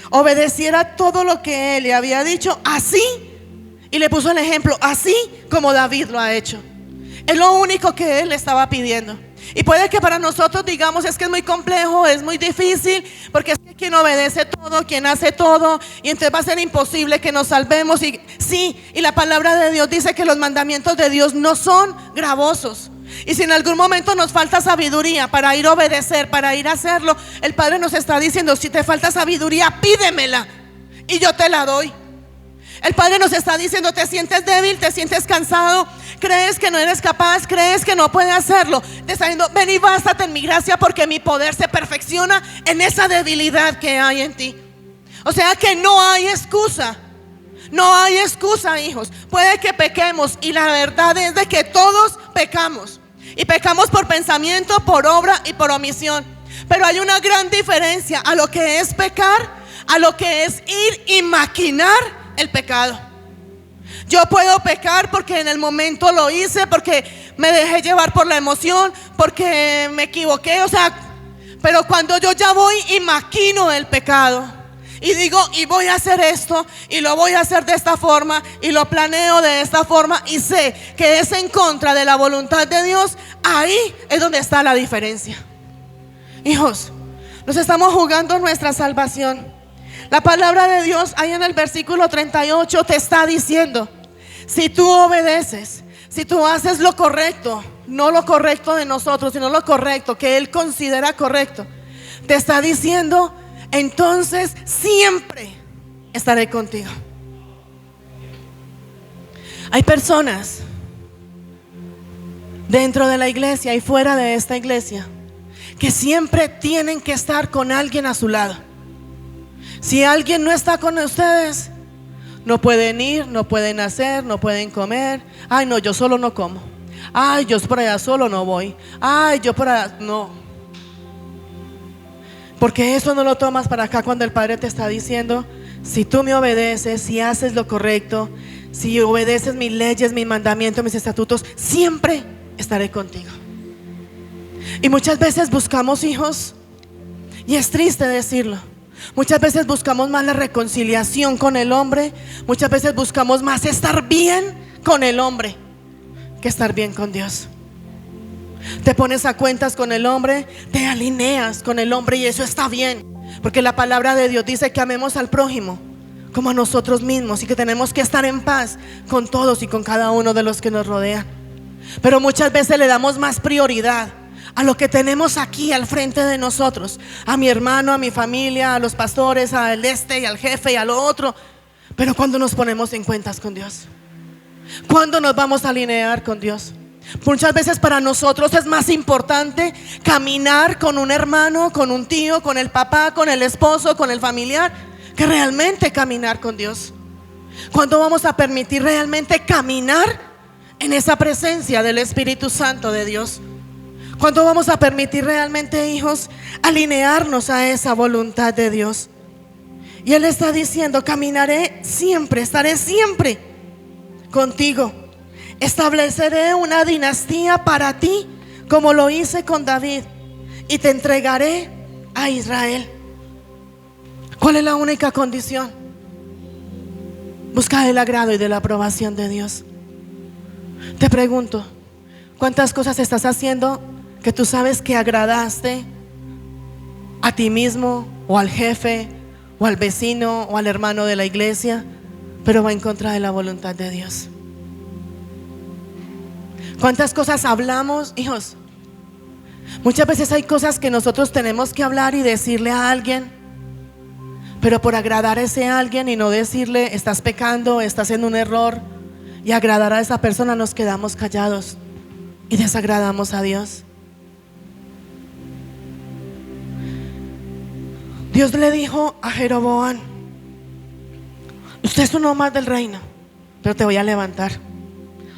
obedeciera todo lo que Él le había dicho, así. Y le puso el ejemplo, así como David lo ha hecho. Es lo único que Él le estaba pidiendo. Y puede que para nosotros digamos: es que es muy complejo, es muy difícil, porque es que quien obedece todo, quien hace todo, y entonces va a ser imposible que nos salvemos. Y sí, y la palabra de Dios dice que los mandamientos de Dios no son gravosos. Y si en algún momento nos falta sabiduría para ir a obedecer, para ir a hacerlo, el Padre nos está diciendo: si te falta sabiduría, pídemela y yo te la doy. El Padre nos está diciendo: te sientes débil, te sientes cansado, crees que no eres capaz, crees que no puedes hacerlo. Te está diciendo: ven y bástate en mi gracia, porque mi poder se perfecciona en esa debilidad que hay en ti. O sea que no hay excusa. No hay excusa, hijos. Puede que pequemos, y la verdad es de que todos pecamos. Y pecamos por pensamiento, por obra y por omisión. Pero hay una gran diferencia a lo que es pecar, a lo que es ir y maquinar el pecado. Yo puedo pecar porque en el momento lo hice, porque me dejé llevar por la emoción, porque me equivoqué, pero cuando yo ya voy y maquino el pecado y digo: y voy a hacer esto, y lo voy a hacer de esta forma, y lo planeo de esta forma, y sé que es en contra de la voluntad de Dios, ahí es donde está la diferencia. Hijos, nos estamos jugando nuestra salvación. La palabra de Dios ahí en el versículo 38 te está diciendo: si tú obedeces, si tú haces lo correcto, no lo correcto de nosotros, sino lo correcto que Él considera correcto, te está diciendo: entonces siempre estaré contigo. Hay personas dentro de la iglesia y fuera de esta iglesia que siempre tienen que estar con alguien a su lado. Si alguien no está con ustedes, no pueden ir, no pueden hacer, no pueden comer. Ay, no, yo solo no como. Ay, yo por allá solo no voy. Ay, yo por allá no. Porque eso no lo tomas para acá cuando el Padre te está diciendo: si tú me obedeces, si haces lo correcto, si obedeces mis leyes, mis mandamientos, mis estatutos, siempre estaré contigo. Y muchas veces buscamos, hijos, y es triste decirlo, muchas veces buscamos más la reconciliación con el hombre, muchas veces buscamos más estar bien con el hombre que estar bien con Dios. Te pones a cuentas con el hombre, te alineas con el hombre, y eso está bien, porque la palabra de Dios dice que amemos al prójimo como a nosotros mismos, y que tenemos que estar en paz con todos y con cada uno de los que nos rodean. Pero muchas veces le damos más prioridad a lo que tenemos aquí al frente de nosotros, a mi hermano, a mi familia, a los pastores, al y al jefe y a lo otro. Pero cuando nos ponemos en cuentas con Dios, ¿cuándo nos vamos a alinear con Dios? Muchas veces para nosotros es más importante caminar con un hermano, con un tío, con el papá, con el esposo, con el familiar, que realmente caminar con Dios? ¿Cuándo vamos a permitir realmente caminar en esa presencia del Espíritu Santo de Dios? ¿Cuándo vamos a permitir realmente, hijos, alinearnos a esa voluntad de Dios? Y Él está diciendo: caminaré siempre, estaré siempre contigo. Estableceré una dinastía para ti, como lo hice con David, y te entregaré a Israel. ¿Cuál es la única condición? Buscar el agrado y de la aprobación de Dios. Te pregunto, ¿cuántas cosas estás haciendo que tú sabes que agradaste a ti mismo, o al jefe, o al vecino, o al hermano de la iglesia, pero va en contra de la voluntad de Dios? ¿Cuántas cosas hablamos, hijos? Muchas veces hay cosas que nosotros tenemos que hablar y decirle a alguien, pero por agradar a ese alguien y no decirle: estás pecando, estás en un error, y agradar a esa persona, nos quedamos callados y desagradamos a Dios. Dios le dijo a Jeroboam: usted es uno más del reino, pero te voy a levantar.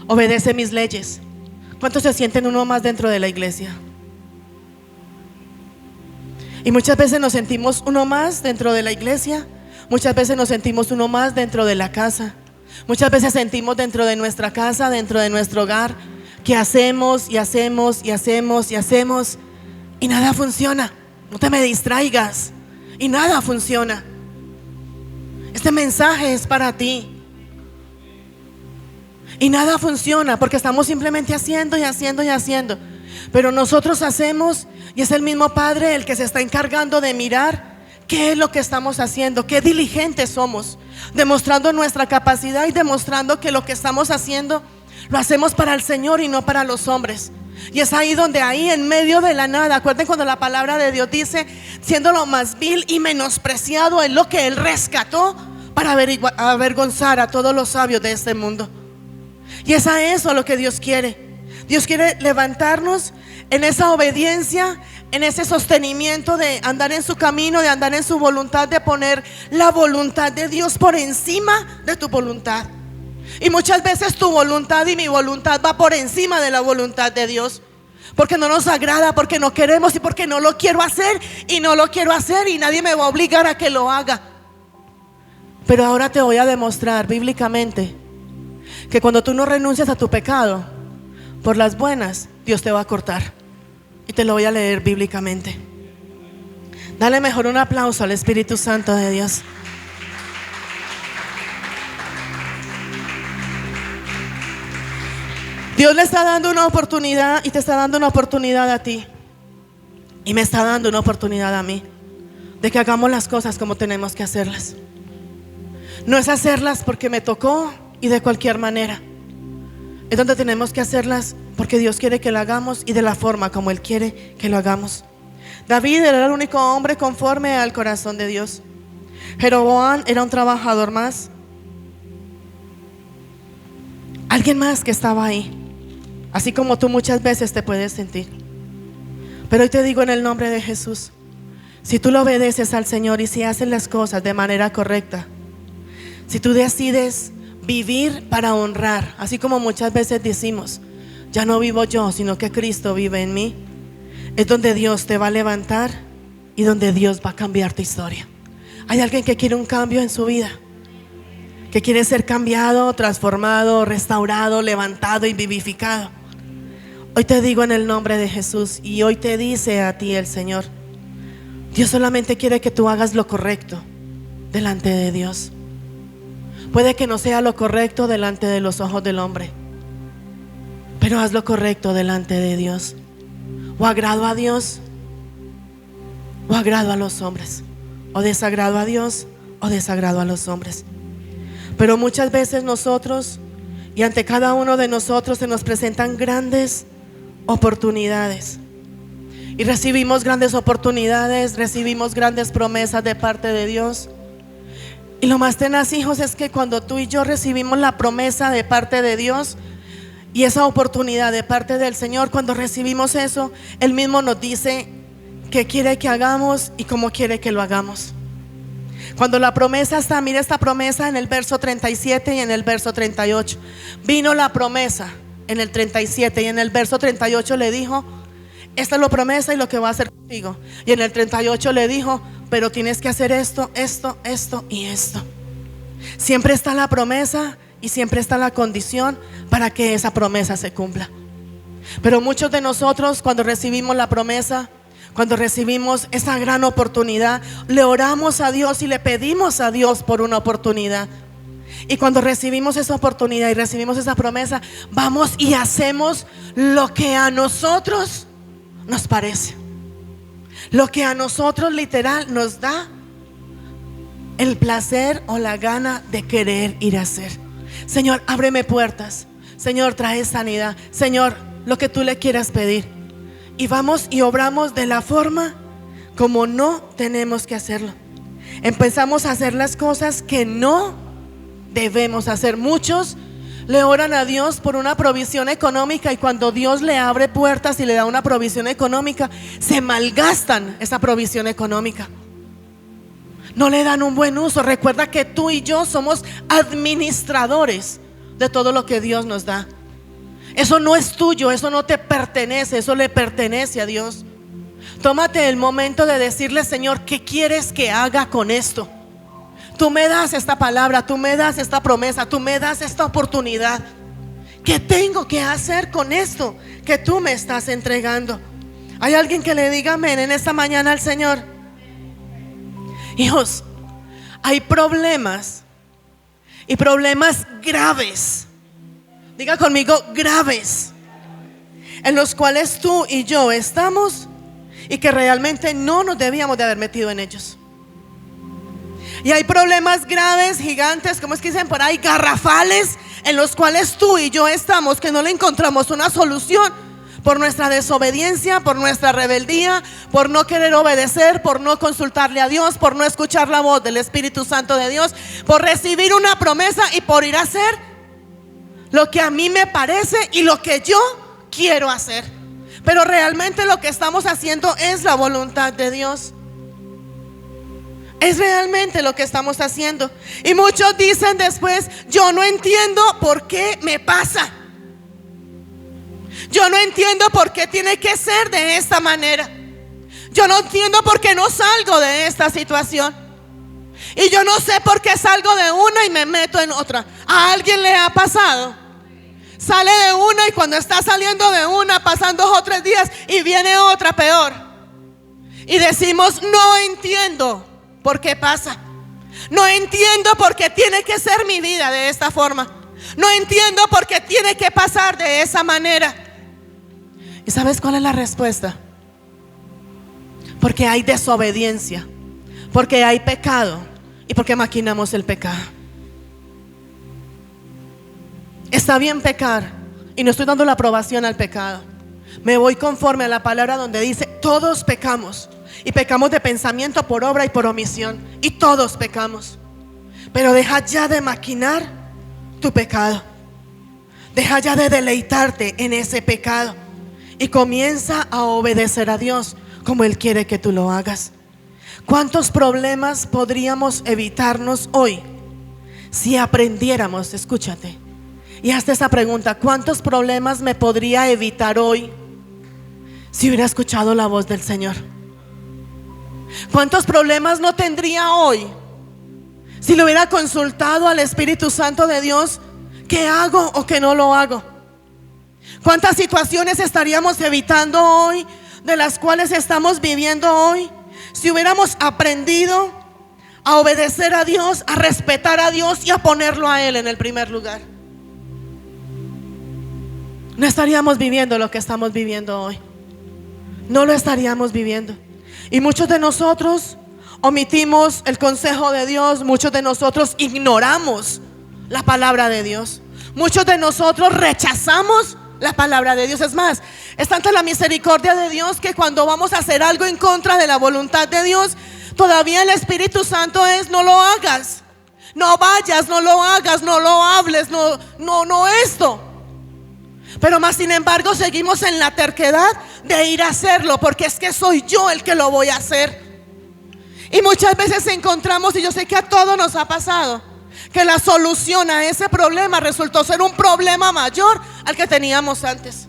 Obedece mis leyes. ¿Cuántos se sienten uno más dentro de la iglesia? Y muchas veces nos sentimos uno más dentro de la iglesia. Muchas veces nos sentimos uno más dentro de la casa. Muchas veces sentimos dentro de nuestra casa, dentro de nuestro hogar, que hacemos y hacemos y hacemos y hacemos, y nada funciona. No te me distraigas. Y nada funciona. Este mensaje es para ti. Y nada funciona porque estamos simplemente haciendo y haciendo y haciendo. Pero nosotros hacemos, y es el mismo Padre el que se está encargando de mirar qué es lo que estamos haciendo, qué diligentes somos, demostrando nuestra capacidad y demostrando que lo que estamos haciendo lo hacemos para el Señor y no para los hombres. Y es ahí donde, ahí en medio de la nada, acuerden cuando la palabra de Dios dice: siendo lo más vil y menospreciado, es lo que Él rescató para avergonzar a todos los sabios de este mundo. Y es a eso lo que Dios quiere. Dios quiere levantarnos en esa obediencia, en ese sostenimiento de andar en su camino, de andar en su voluntad, de poner la voluntad de Dios por encima de tu voluntad. Y muchas veces tu voluntad y mi voluntad va por encima de la voluntad de Dios, porque no nos agrada, porque no queremos y porque no lo quiero hacer y no lo quiero hacer, y nadie me va a obligar a que lo haga. Pero ahora te voy a demostrar bíblicamente que cuando tú no renuncias a tu pecado por las buenas, Dios te va a cortar. Y te lo voy a leer bíblicamente. Dale mejor un aplauso al Espíritu Santo de Dios. Dios le está dando una oportunidad, y te está dando una oportunidad a ti, y me está dando una oportunidad a mí, de que hagamos las cosas como tenemos que hacerlas. No es hacerlas porque me tocó y de cualquier manera. Es donde tenemos que hacerlas porque Dios quiere que lo hagamos y de la forma como Él quiere que lo hagamos. David era el único hombre conforme al corazón de Dios. Jeroboam era un trabajador más, alguien más que estaba ahí, así como tú muchas veces te puedes sentir. Pero hoy te digo en el nombre de Jesús, si tú le obedeces al Señor y si haces las cosas de manera correcta, si tú decides vivir para honrar, así como muchas veces decimos: ya no vivo yo, sino que Cristo vive en mí, es donde Dios te va a levantar y donde Dios va a cambiar tu historia. Hay alguien que quiere un cambio en su vida, que quiere ser cambiado, transformado, restaurado, levantado y vivificado. Hoy te digo en el nombre de Jesús, y hoy te dice a ti el Señor: Dios solamente quiere que tú hagas lo correcto delante de Dios. Puede que no sea lo correcto delante de los ojos del hombre, pero haz lo correcto delante de Dios. O agrado a Dios, o agrado a los hombres, o desagrado a Dios, o desagrado a los hombres. Pero muchas veces nosotros, y ante cada uno de nosotros, se nos presentan grandes oportunidades, y recibimos grandes oportunidades, recibimos grandes promesas de parte de Dios. Y lo más tenaz, hijos, es que cuando tú y yo recibimos la promesa de parte de Dios y esa oportunidad de parte del Señor, cuando recibimos eso, Él mismo nos dice qué quiere que hagamos y cómo quiere que lo hagamos. Cuando la promesa está, mira esta promesa en el verso 37 y en el verso 38. Vino la promesa en el 37 y en el verso 38 le dijo: esta es la promesa y lo que va a hacer contigo. Y en el 38 le dijo: pero tienes que hacer esto, esto, esto y esto. Siempre está la promesa y siempre está la condición para que esa promesa se cumpla. Pero muchos de nosotros, cuando recibimos la promesa, cuando recibimos esa gran oportunidad, le oramos a Dios y le pedimos a Dios por una oportunidad. Y cuando recibimos esa oportunidad y recibimos esa promesa, vamos y hacemos lo que a nosotros nos parece, lo que a nosotros literal nos da el placer o la gana de querer ir a hacer. Señor, ábreme puertas. Señor, trae sanidad. Señor, lo que tú le quieras pedir. Y vamos y obramos de la forma como no tenemos que hacerlo. Empezamos a hacer las cosas que no debemos hacer. Muchos le oran a Dios por una provisión económica, y cuando Dios le abre puertas y le da una provisión económica, se malgastan esa provisión económica. No le dan un buen uso. Recuerda que tú y yo somos administradores de todo lo que Dios nos da. Eso no es tuyo, eso no te pertenece, eso le pertenece a Dios. Tómate el momento de decirle: Señor, ¿qué quieres que haga con esto? Tú me das esta palabra, tú me das esta promesa, tú me das esta oportunidad. ¿Qué tengo que hacer con esto que tú me estás entregando? ¿Hay alguien que le diga amén en esta mañana al Señor? Hijos, hay problemas, y problemas graves. Diga conmigo: graves, en los cuales tú y yo estamos y que realmente no nos debíamos de haber metido en ellos. Y hay problemas graves, gigantes, como es que dicen por ahí, garrafales, en los cuales tú y yo estamos, que no le encontramos una solución por nuestra desobediencia, por nuestra rebeldía, por no querer obedecer, por no consultarle a Dios, por no escuchar la voz del Espíritu Santo de Dios, por recibir una promesa y por ir a hacer lo que a mí me parece y lo que yo quiero hacer. Pero realmente lo que estamos haciendo es la voluntad de Dios. Es realmente lo que estamos haciendo. Y muchos dicen después: yo no entiendo por qué me pasa. Yo no entiendo por qué tiene que ser de esta manera. Yo no entiendo por qué no salgo de esta situación. Y yo no sé por qué salgo de una y me meto en otra. ¿A alguien le ha pasado? Sale de una y cuando está saliendo de una pasan 2 o 3 días y viene otra peor. Y decimos: no entiendo por qué pasa. No entiendo por qué tiene que ser mi vida de esta forma. No entiendo por qué tiene que pasar de esa manera. ¿Y sabes cuál es la respuesta? Porque hay desobediencia, porque hay pecado y porque maquinamos el pecado. Está bien pecar, y no estoy dando la aprobación al pecado. Me voy conforme a la palabra donde dice: todos pecamos, y pecamos de pensamiento, por obra y por omisión, y todos pecamos. Pero deja ya de maquinar tu pecado. Deja ya de deleitarte en ese pecado y comienza a obedecer a Dios como Él quiere que tú lo hagas. ¿Cuántos problemas podríamos evitarnos hoy si aprendiéramos? Escúchate y hazte esa pregunta: ¿cuántos problemas me podría evitar hoy si hubiera escuchado la voz del Señor? ¿Cuántos problemas no tendría hoy si le hubiera consultado al Espíritu Santo de Dios? ¿Qué hago o qué no lo hago? ¿Cuántas situaciones estaríamos evitando hoy, de las cuales estamos viviendo hoy, si hubiéramos aprendido a obedecer a Dios, a respetar a Dios y a ponerlo a Él en el primer lugar? No estaríamos viviendo lo que estamos viviendo hoy. No lo estaríamos viviendo. Y muchos de nosotros omitimos el consejo de Dios. Muchos de nosotros ignoramos la palabra de Dios. Muchos de nosotros rechazamos la palabra de Dios. Es más, es tanta la misericordia de Dios que cuando vamos a hacer algo en contra de la voluntad de Dios, todavía el Espíritu Santo es: no lo hagas, no vayas, no lo hagas, no lo hables, no esto. Pero más sin embargo seguimos en la terquedad de ir a hacerlo, porque es que soy yo el que lo voy a hacer. Y muchas veces encontramos, y yo sé que a todos nos ha pasado, que la solución a ese problema resultó ser un problema mayor al que teníamos antes.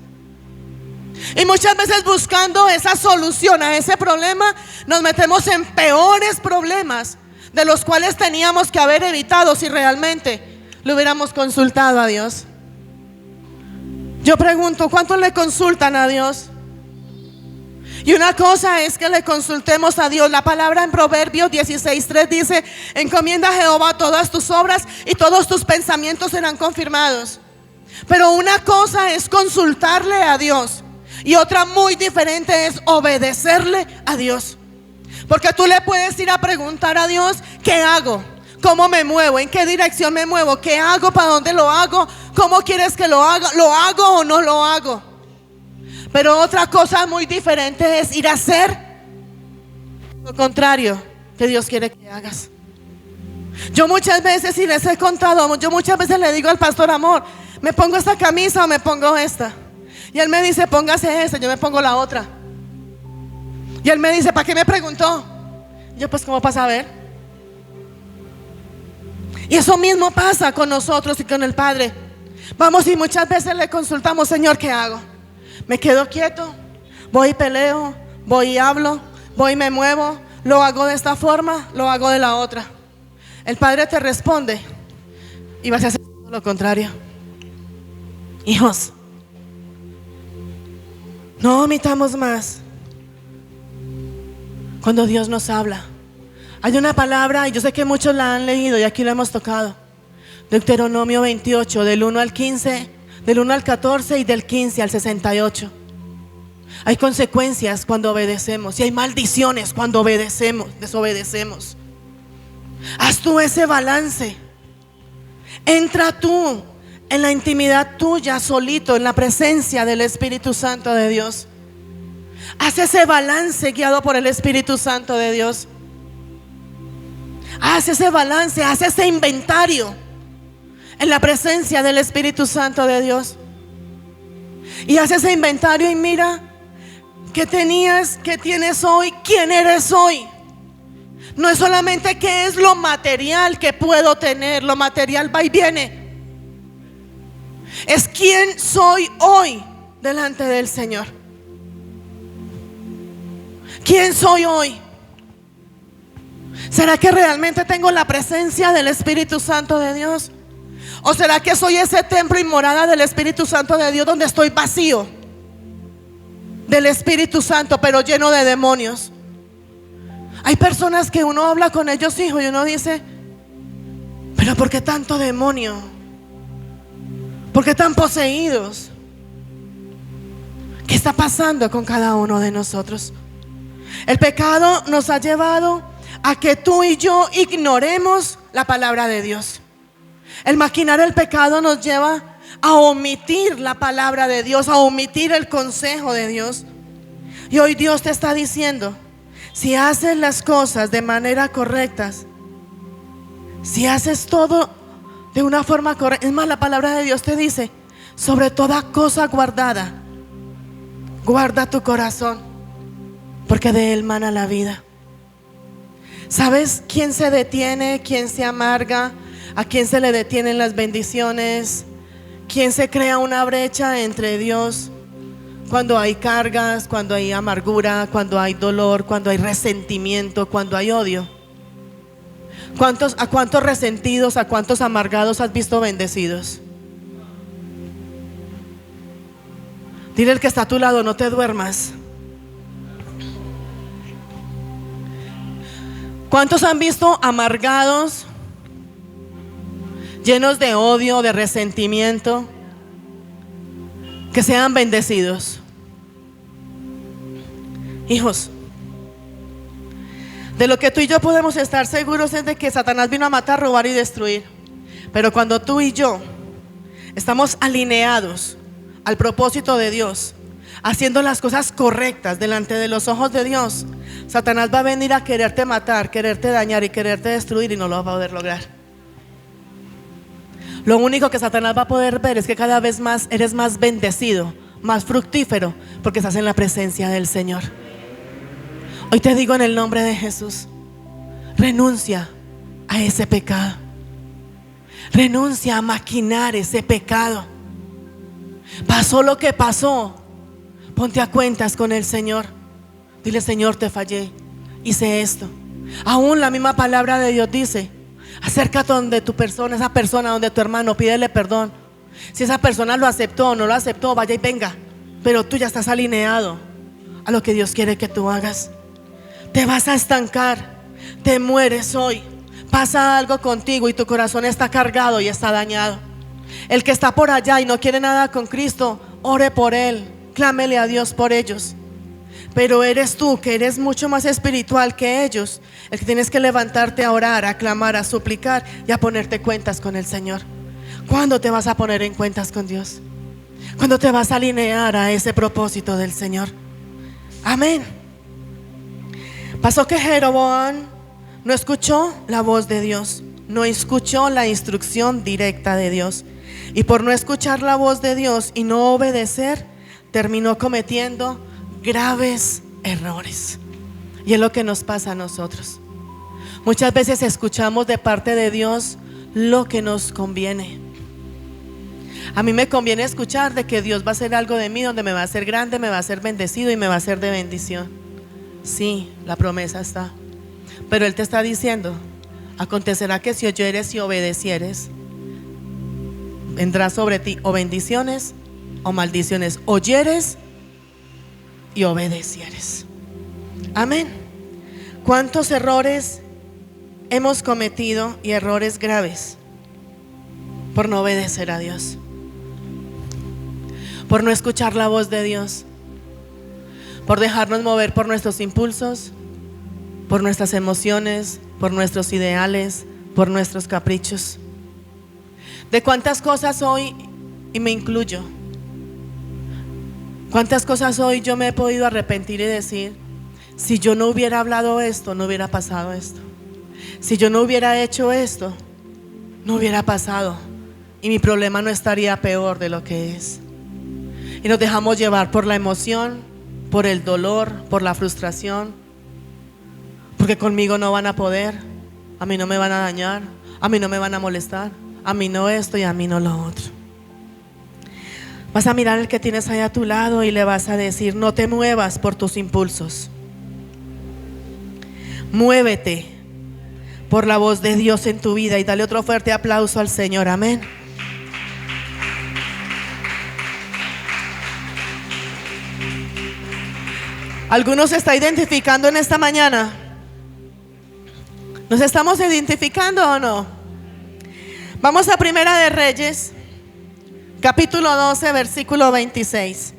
Y muchas veces buscando esa solución a ese problema nos metemos en peores problemas de los cuales teníamos que haber evitado si realmente le hubiéramos consultado a Dios. Yo pregunto, ¿cuántos le consultan a Dios? Y una cosa es que le consultemos a Dios. La palabra en Proverbios 16:3 dice: encomienda a Jehová todas tus obras y todos tus pensamientos serán confirmados. Pero una cosa es consultarle a Dios y otra muy diferente es obedecerle a Dios. Porque tú le puedes ir a preguntar a Dios: ¿qué hago? ¿Cómo me muevo? ¿En qué dirección me muevo? ¿Qué hago? ¿Para dónde lo hago? ¿Cómo quieres que lo haga? ¿Lo hago o no lo hago? Pero otra cosa muy diferente es ir a hacer lo contrario que Dios quiere que hagas. Yo muchas veces, y les he contado, yo muchas veces le digo al pastor: amor, ¿me pongo esta camisa o me pongo esta? Y él me dice: póngase esta. Yo me pongo la otra. Y él me dice: ¿para qué me preguntó? Yo: pues, ¿cómo para saber? Y eso mismo pasa con nosotros y con el Padre. Vamos y muchas veces le consultamos: Señor, ¿qué hago? ¿Me quedo quieto? ¿Voy y peleo? ¿Voy y hablo? ¿Voy y me muevo? ¿Lo hago de esta forma? ¿Lo hago de la otra? El Padre te responde y vas a hacer lo contrario. Hijos, no omitamos más cuando Dios nos habla. Hay una palabra, y yo sé que muchos la han leído y aquí la hemos tocado: Deuteronomio 28, del 1 al 15, del 1 al 14 y del 15 al 68. Hay consecuencias cuando obedecemos y hay maldiciones cuando desobedecemos. Haz tú ese balance. Entra tú en la intimidad tuya solito, en la presencia del Espíritu Santo de Dios. Haz ese balance guiado por el Espíritu Santo de Dios. Haz ese balance, haz ese inventario en la presencia del Espíritu Santo de Dios. Y haz ese inventario y mira qué tenías, qué tienes hoy, quién eres hoy. No es solamente qué es lo material que puedo tener, lo material va y viene. Es quién soy hoy delante del Señor. ¿Quién soy hoy? ¿Será que realmente tengo la presencia del Espíritu Santo de Dios? ¿O será que soy ese templo y morada del Espíritu Santo de Dios donde estoy vacío del Espíritu Santo, pero lleno de demonios? Hay personas que uno habla con ellos, hijo, y uno dice: pero ¿por qué tanto demonio? ¿Por qué tan poseídos? ¿Qué está pasando con cada uno de nosotros? El pecado nos ha llevado a que tú y yo ignoremos la palabra de Dios. El maquinar el pecado nos lleva a omitir la palabra de Dios, a omitir el consejo de Dios. Y hoy Dios te está diciendo: si haces las cosas de manera correcta, si haces todo de una forma correcta, es más, la palabra de Dios te dice: sobre toda cosa guardada, guarda tu corazón, porque de él mana la vida. ¿Sabes quién se detiene? ¿Quién se amarga? ¿A quién se le detienen las bendiciones? ¿Quién se crea una brecha entre Dios? Cuando hay cargas, cuando hay amargura, cuando hay dolor, cuando hay resentimiento, cuando hay odio. ¿A cuántos resentidos, a cuántos amargados has visto bendecidos? Dile al que está a tu lado: no te duermas. ¿Cuántos han visto amargados, llenos de odio, de resentimiento, que sean bendecidos? Hijos, de lo que tú y yo podemos estar seguros es de que Satanás vino a matar, robar y destruir. Pero cuando tú y yo estamos alineados al propósito de Dios, haciendo las cosas correctas delante de los ojos de Dios, Satanás va a venir a quererte matar, quererte dañar y quererte destruir, y no lo va a poder lograr. Lo único que Satanás va a poder ver es que cada vez más eres más bendecido, más fructífero, porque estás en la presencia del Señor. Hoy te digo en el nombre de Jesús: renuncia a ese pecado. Renuncia a maquinar ese pecado. Pasó lo que pasó, ponte a cuentas con el Señor. Dile: Señor, te fallé, hice esto. Aún la misma palabra de Dios dice: acércate donde tu persona, esa persona, donde tu hermano, pídele perdón. Si esa persona lo aceptó o no lo aceptó, vaya y venga, pero tú ya estás alineado a lo que Dios quiere que tú hagas. Te vas a estancar, te mueres hoy. Pasa algo contigo y tu corazón está cargado y está dañado. El que está por allá y no quiere nada con Cristo, ore por él, clámele a Dios por ellos. Pero eres tú, que eres mucho más espiritual que ellos, el que tienes que levantarte a orar, a clamar, a suplicar y a ponerte cuentas con el Señor. ¿Cuándo te vas a poner en cuentas con Dios? ¿Cuándo te vas a alinear a ese propósito del Señor? Amén. Pasó que Jeroboam no escuchó la voz de Dios, no escuchó la instrucción directa de Dios, y por no escuchar la voz de Dios y no obedecer, terminó cometiendo graves errores. Y es lo que nos pasa a nosotros. Muchas veces escuchamos de parte de Dios lo que nos conviene. A mí me conviene escuchar de que Dios va a hacer algo de mí, donde me va a hacer grande, me va a hacer bendecido y me va a hacer de bendición. Sí, la promesa está, pero Él te está diciendo: acontecerá que si oyeres y obedecieres, vendrá sobre ti o bendiciones o maldiciones. Oyeres y obedecieres. Amén. ¿Cuántos errores hemos cometido, y errores graves, por no obedecer a Dios, por no escuchar la voz de Dios, por dejarnos mover por nuestros impulsos, por nuestras emociones, por nuestros ideales, por nuestros caprichos? De cuántas cosas hoy, y me incluyo, cuántas cosas hoy yo me he podido arrepentir y decir: si yo no hubiera hablado esto, no hubiera pasado esto. Si yo no hubiera hecho esto, no hubiera pasado, y mi problema no estaría peor de lo que es. Y nos dejamos llevar por la emoción, por el dolor, por la frustración, porque conmigo no van a poder, a mí no me van a dañar, a mí no me van a molestar, a mí no esto y a mí no lo otro. Vas a mirar al que tienes ahí a tu lado y le vas a decir: no te muevas por tus impulsos, muévete por la voz de Dios en tu vida. Y dale otro fuerte aplauso al Señor. Amén. ¿Algunos se está identificando en esta mañana? ¿Nos estamos identificando o no? Vamos a Primera de Reyes, capítulo 12, versículo 26.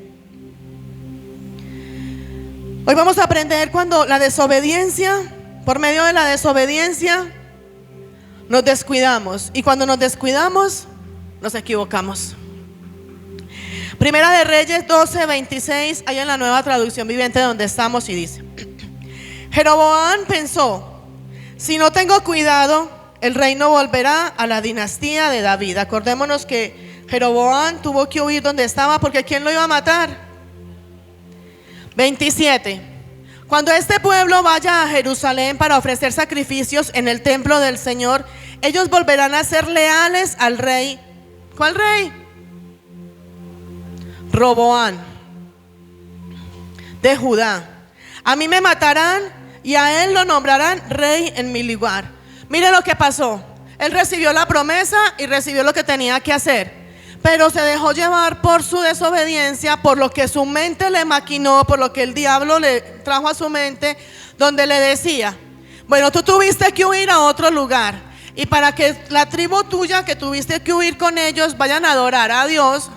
Hoy vamos a aprender cuando la desobediencia, por medio de la desobediencia, nos descuidamos. Y cuando nos descuidamos, nos equivocamos. Primera de Reyes 12, 26, ahí en la Nueva Traducción Viviente donde estamos, y dice: Jeroboam pensó: si no tengo cuidado, el reino volverá a la dinastía de David. Acordémonos que Jeroboam tuvo que huir donde estaba, porque ¿quién lo iba a matar? 27. Cuando este pueblo vaya a Jerusalén para ofrecer sacrificios en el templo del Señor, ellos volverán a ser leales al rey. ¿Cuál rey? Roboam de Judá. A mí me matarán y a él lo nombrarán rey en mi lugar. Mire lo que pasó. Él recibió la promesa y recibió lo que tenía que hacer, pero se dejó llevar por su desobediencia, por lo que su mente le maquinó, por lo que el diablo le trajo a su mente, donde le decía: bueno, tú tuviste que huir a otro lugar, y para que la tribu tuya que tuviste que huir con ellos vayan a adorar a Dios,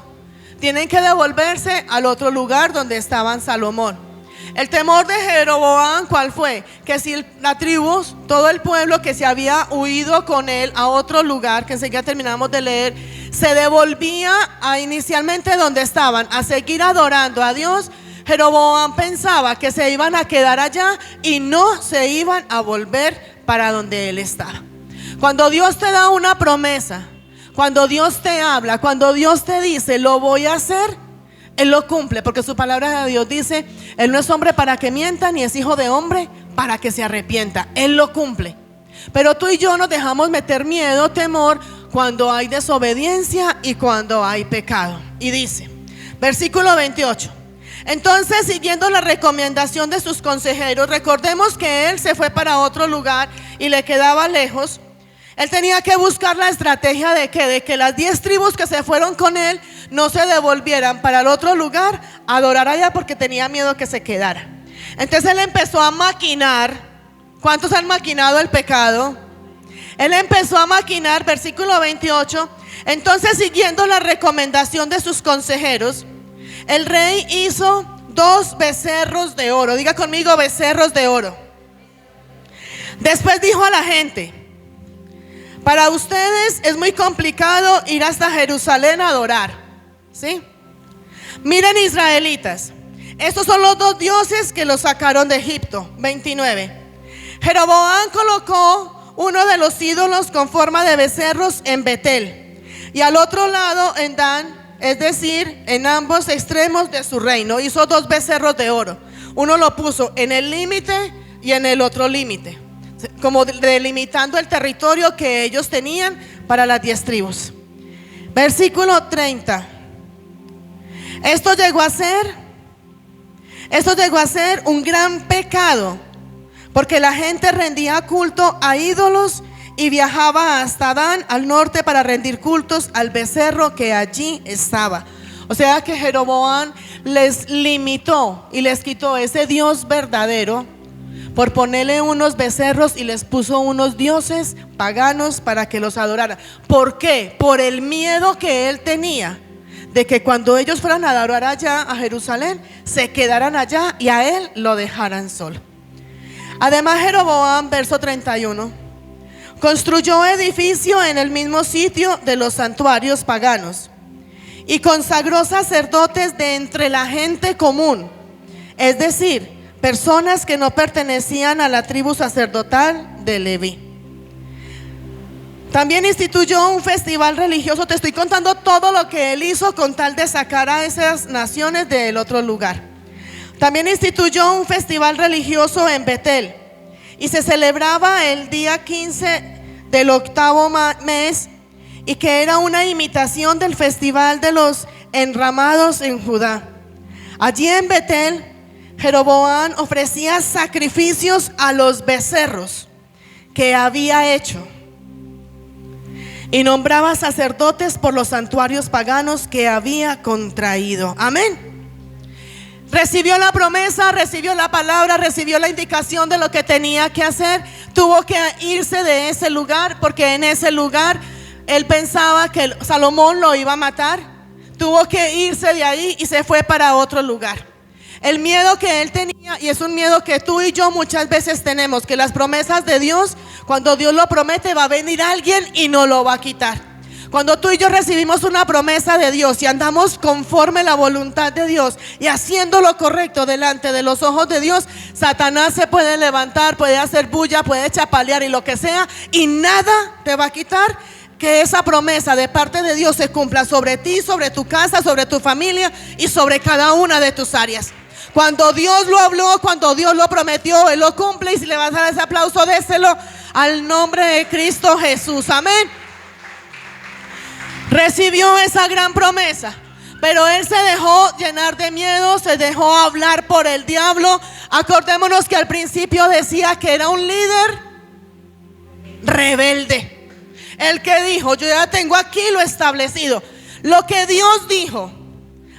tienen que devolverse al otro lugar donde estaban Salomón. El temor de Jeroboam, ¿cuál fue? Que si la tribu, todo el pueblo que se había huido con él a otro lugar, que enseguida terminamos de leer, se devolvía a inicialmente donde estaban, a seguir adorando a Dios, Jeroboam pensaba que se iban a quedar allá y no se iban a volver para donde él estaba. Cuando Dios te da una promesa, cuando Dios te habla, cuando Dios te dice: lo voy a hacer, Él lo cumple, porque su palabra de Dios dice: Él no es hombre para que mienta, ni es hijo de hombre para que se arrepienta. Él lo cumple. Pero tú y yo nos dejamos meter miedo, temor, cuando hay desobediencia y cuando hay pecado. Y dice, versículo 28. Entonces, siguiendo la recomendación de sus consejeros, recordemos que él se fue para otro lugar y le quedaba lejos. Él tenía que buscar la estrategia de que las 10 tribus que se fueron con él no se devolvieran para el otro lugar a adorar allá, porque tenía miedo que se quedara. Entonces él empezó a maquinar. ¿Cuántos han maquinado el pecado? Él empezó a maquinar, versículo 28. Entonces, siguiendo la recomendación de sus consejeros, el rey hizo 2 becerros de oro. Diga conmigo, becerros de oro. Después dijo a la gente: para ustedes es muy complicado ir hasta Jerusalén a adorar, ¿sí? Miren, israelitas, estos son los 2 dioses que los sacaron de Egipto. 29. Jeroboam colocó uno de los ídolos con forma de becerros en Betel, y al otro lado en Dan, es decir, en ambos extremos de su reino, hizo 2 becerros de oro. Uno lo puso en el límite y en el otro límite, como delimitando el territorio que ellos tenían para las 10 tribus. Versículo 30. Esto llegó a ser un gran pecado, porque la gente rendía culto a ídolos y viajaba hasta Dan, al norte, para rendir cultos al becerro que allí estaba. O sea que Jeroboam les limitó y les quitó ese Dios verdadero por ponerle unos becerros y les puso unos dioses paganos para que los adoraran. ¿Por qué? Por el miedo que él tenía de que cuando ellos fueran a adorar allá a Jerusalén, se quedaran allá y a él lo dejaran solo. Además, Jeroboam, verso 31, construyó edificio en el mismo sitio de los santuarios paganos y consagró sacerdotes de entre la gente común, es decir, personas que no pertenecían a la tribu sacerdotal de Leví. También instituyó un festival religioso. Te estoy contando todo lo que él hizo con tal de sacar a esas naciones del otro lugar. También instituyó un festival religioso en Betel, y se celebraba el día 15 del 8º mes, y que era una imitación del festival de los enramados en Judá. Allí en Betel, Jeroboam ofrecía sacrificios a los becerros que había hecho y nombraba sacerdotes por los santuarios paganos que había contraído. Amén. Recibió la promesa, recibió la palabra, recibió la indicación de lo que tenía que hacer. Tuvo que irse de ese lugar, porque en ese lugar él pensaba que Salomón lo iba a matar. Tuvo que irse de ahí y se fue para otro lugar. El miedo que él tenía, y es un miedo que tú y yo muchas veces tenemos, que las promesas de Dios, cuando Dios lo promete, va a venir alguien y no lo va a quitar. Cuando tú y yo recibimos una promesa de Dios y andamos conforme la voluntad de Dios y haciendo lo correcto delante de los ojos de Dios, Satanás se puede levantar, puede hacer bulla, puede chapalear y lo que sea, y nada te va a quitar que esa promesa de parte de Dios se cumpla sobre ti, sobre tu casa, sobre tu familia y sobre cada una de tus áreas. Cuando Dios lo habló, cuando Dios lo prometió, Él lo cumple. Y si le vas a dar ese aplauso, déselo al nombre de Cristo Jesús. Amén. Recibió esa gran promesa, pero él se dejó llenar de miedo, se dejó hablar por el diablo. Acordémonos que al principio decía que era un líder rebelde. El que dijo: yo ya tengo aquí lo establecido. Lo que Dios dijo,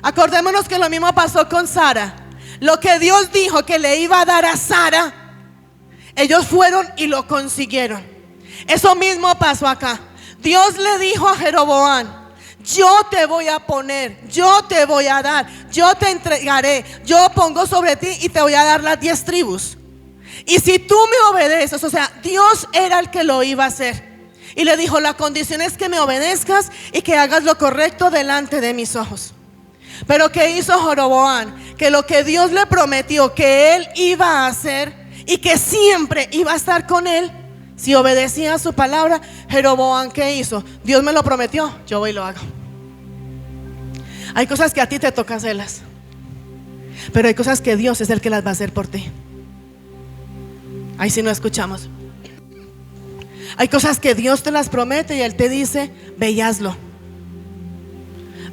acordémonos que lo mismo pasó con Sara. Lo que Dios dijo que le iba a dar a Sara, ellos fueron y lo consiguieron. Eso mismo pasó acá. Dios le dijo a Jeroboam: yo te voy a poner, yo te voy a dar, yo te entregaré, yo pongo sobre ti y te voy a dar las 10 tribus. Y si tú me obedeces, o sea, Dios era el que lo iba a hacer. Y le dijo: la condición es que me obedezcas y que hagas lo correcto delante de mis ojos. Pero ¿qué hizo Jeroboam? Que lo que Dios le prometió que él iba a hacer y que siempre iba a estar con él, si obedecía a su palabra, Jeroboam, ¿qué hizo? Dios me lo prometió, yo voy y lo hago. Hay cosas que a ti te toca hacerlas, pero hay cosas que Dios es el que las va a hacer por ti. Ahí sí no escuchamos. Hay cosas que Dios te las promete y Él te dice: ve y hazlo.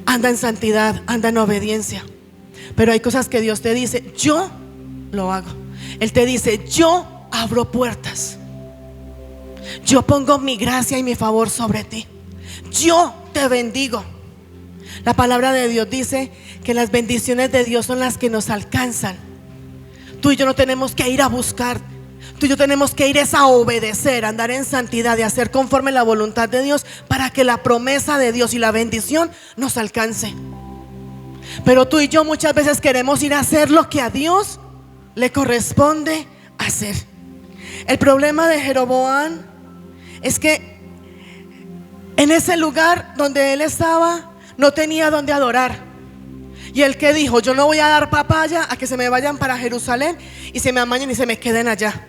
Anda en santidad, anda en obediencia. Pero hay cosas que Dios te dice: yo lo hago. Él te dice: yo abro puertas. Yo pongo mi gracia y mi favor sobre ti. Yo te bendigo. La palabra de Dios dice que las bendiciones de Dios son las que nos alcanzan. Tú y yo no tenemos que ir a buscar. Tú y yo tenemos que ir a obedecer, a andar en santidad y a hacer conforme la voluntad de Dios, para que la promesa de Dios y la bendición nos alcance. Pero tú y yo muchas veces queremos ir a hacer lo que a Dios le corresponde hacer. El problema de Jeroboam es que en ese lugar donde él estaba no tenía donde adorar. Y el que dijo: yo no voy a dar papaya a que se me vayan para Jerusalén y se me amañen y se me queden allá.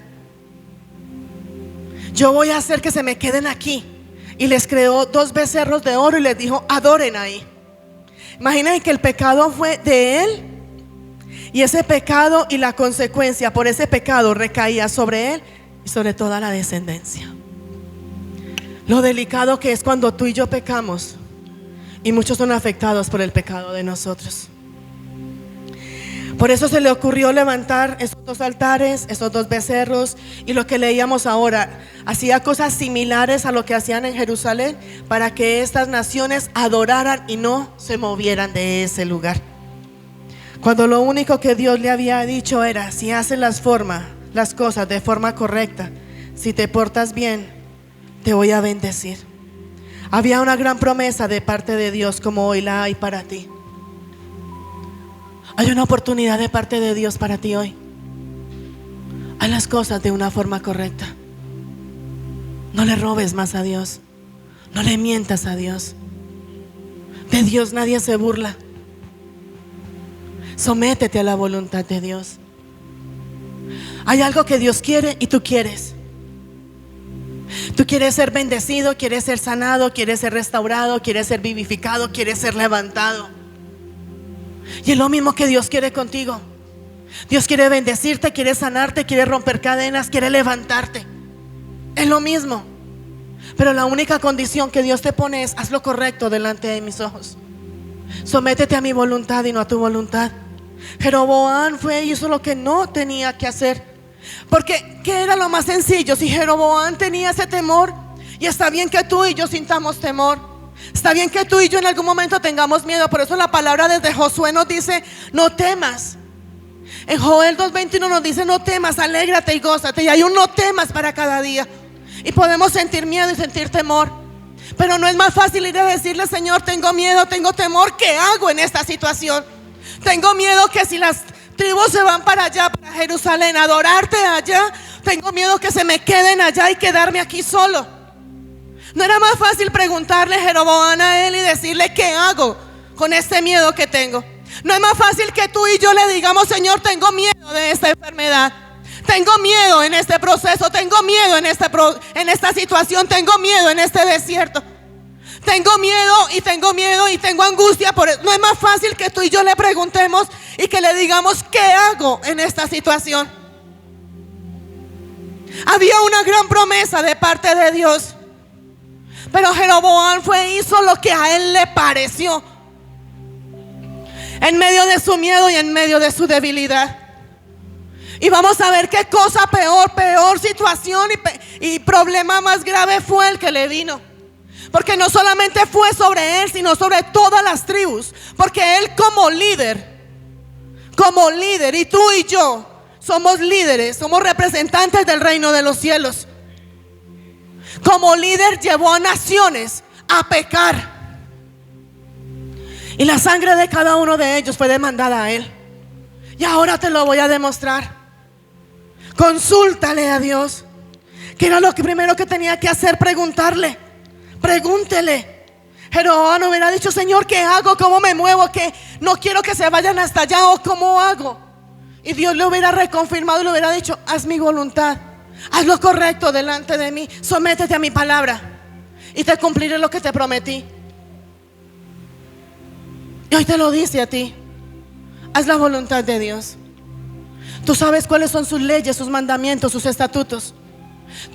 Yo voy a hacer que se me queden aquí. Y les creó 2 becerros de oro y les dijo: adoren ahí. Imaginen que el pecado fue de él, y ese pecado y la consecuencia por ese pecado recaía sobre él y sobre toda la descendencia. Lo delicado que es cuando tú y yo pecamos, y muchos son afectados por el pecado de nosotros. Por eso se le ocurrió levantar esos 2 altares, esos 2 becerros, y lo que leíamos ahora, hacía cosas similares a lo que hacían en Jerusalén, para que estas naciones adoraran y no se movieran de ese lugar. Cuando lo único que Dios le había dicho era: si haces las cosas de forma correcta, si te portas bien, te voy a bendecir. Había una gran promesa de parte de Dios, como hoy la hay para ti. Hay una oportunidad de parte de Dios para ti hoy. Haz las cosas de una forma correcta. No le robes más a Dios. No le mientas a Dios. De Dios nadie se burla. Sométete a la voluntad de Dios. Hay algo que Dios quiere y tú quieres. Tú quieres ser bendecido, quieres ser sanado, quieres ser restaurado, quieres ser vivificado, quieres ser levantado. Y es lo mismo que Dios quiere contigo. Dios quiere bendecirte, quiere sanarte, quiere romper cadenas, quiere levantarte. Es lo mismo. Pero la única condición que Dios te pone es: haz lo correcto delante de mis ojos. Sométete a mi voluntad y no a tu voluntad. Jeroboam hizo lo que no tenía que hacer. Porque ¿qué era lo más sencillo? Si Jeroboam tenía ese temor, y está bien que tú y yo sintamos temor, está bien que tú y yo en algún momento tengamos miedo. Por eso la palabra desde Josué nos dice: no temas. En Joel 2:21 nos dice: no temas, alégrate y gózate. Y hay un no temas para cada día. Y podemos sentir miedo y sentir temor, pero no es más fácil ir a decirle: Señor, tengo miedo, tengo temor, ¿qué hago en esta situación? Tengo miedo que si las tribus se van para allá, para Jerusalén, a adorarte allá, tengo miedo que se me queden allá y quedarme aquí solo. ¿No era más fácil preguntarle a Jeroboam a él y decirle: ¿qué hago con este miedo que tengo? ¿No es más fácil que tú y yo le digamos: Señor, tengo miedo de esta enfermedad, tengo miedo en este proceso, tengo miedo en esta situación, tengo miedo en este desierto, tengo miedo y tengo angustia por eso? ¿No es más fácil que tú y yo le preguntemos y que le digamos: ¿qué hago en esta situación? Había una gran promesa de parte de Dios, pero Jeroboam hizo lo que a él le pareció, en medio de su miedo y en medio de su debilidad. Y vamos a ver qué cosa peor situación y problema más grave fue el que le vino. Porque no solamente fue sobre él, sino sobre todas las tribus. Porque él como líder, y tú y yo somos líderes, somos representantes del reino de los cielos. Como líder llevó a naciones a pecar, y la sangre de cada uno de ellos fue demandada a él. Y ahora te lo voy a demostrar. Consúltale a Dios. ¿Qué era lo primero que tenía que hacer? Pregúntele. Jeroboam hubiera dicho: Señor, ¿qué hago? ¿Cómo me muevo? Que no quiero que se vayan hasta allá, ¿o cómo hago? Y Dios le hubiera reconfirmado y le hubiera dicho: haz mi voluntad, haz lo correcto delante de mí, sométete a mi palabra y te cumpliré lo que te prometí. Y hoy te lo dice a ti: haz la voluntad de Dios. Tú sabes cuáles son sus leyes, sus mandamientos, sus estatutos.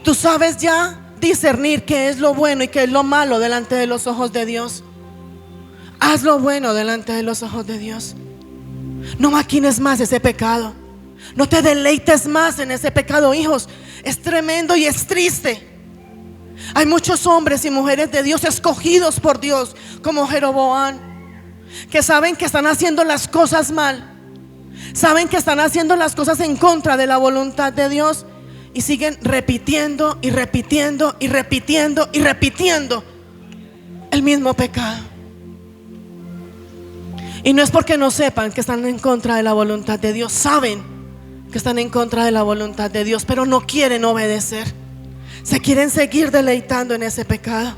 Tú sabes ya discernir qué es lo bueno y qué es lo malo delante de los ojos de Dios. Haz lo bueno delante de los ojos de Dios. No maquines más ese pecado. No te deleites más en ese pecado, hijos. Es tremendo y es triste. Hay muchos hombres y mujeres de Dios escogidos por Dios, como Jeroboam, que saben que están haciendo las cosas mal, saben que están haciendo las cosas en contra de la voluntad de Dios, y siguen repitiendo y repitiendo y repitiendo y repitiendo el mismo pecado. Y no es porque no sepan que están en contra de la voluntad de Dios. Saben que están en contra de la voluntad de Dios, pero no quieren obedecer. Se quieren seguir deleitando en ese pecado.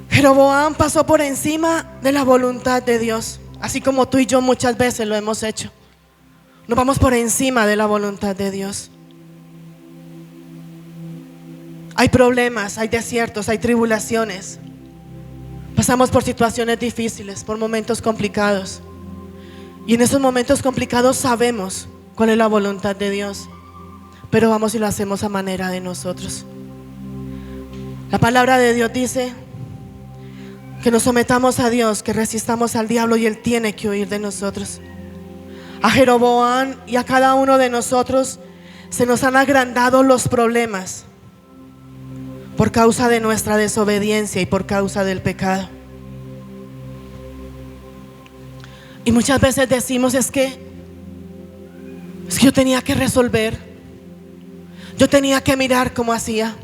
Jeroboam pasó por encima de la voluntad de Dios, así como tú y yo muchas veces lo hemos hecho. Nos vamos por encima de la voluntad de Dios. Hay problemas, hay desiertos, hay tribulaciones. Pasamos por situaciones difíciles, por momentos complicados. Y en esos momentos complicados sabemos cuál es la voluntad de Dios, pero vamos y lo hacemos a manera de nosotros. La palabra de Dios dice que nos sometamos a Dios, que resistamos al diablo y Él tiene que huir de nosotros. A Jeroboam y a cada uno de nosotros se nos han agrandado los problemas por causa de nuestra desobediencia y por causa del pecado. Y muchas veces decimos es que yo tenía que resolver, yo tenía que mirar cómo hacía,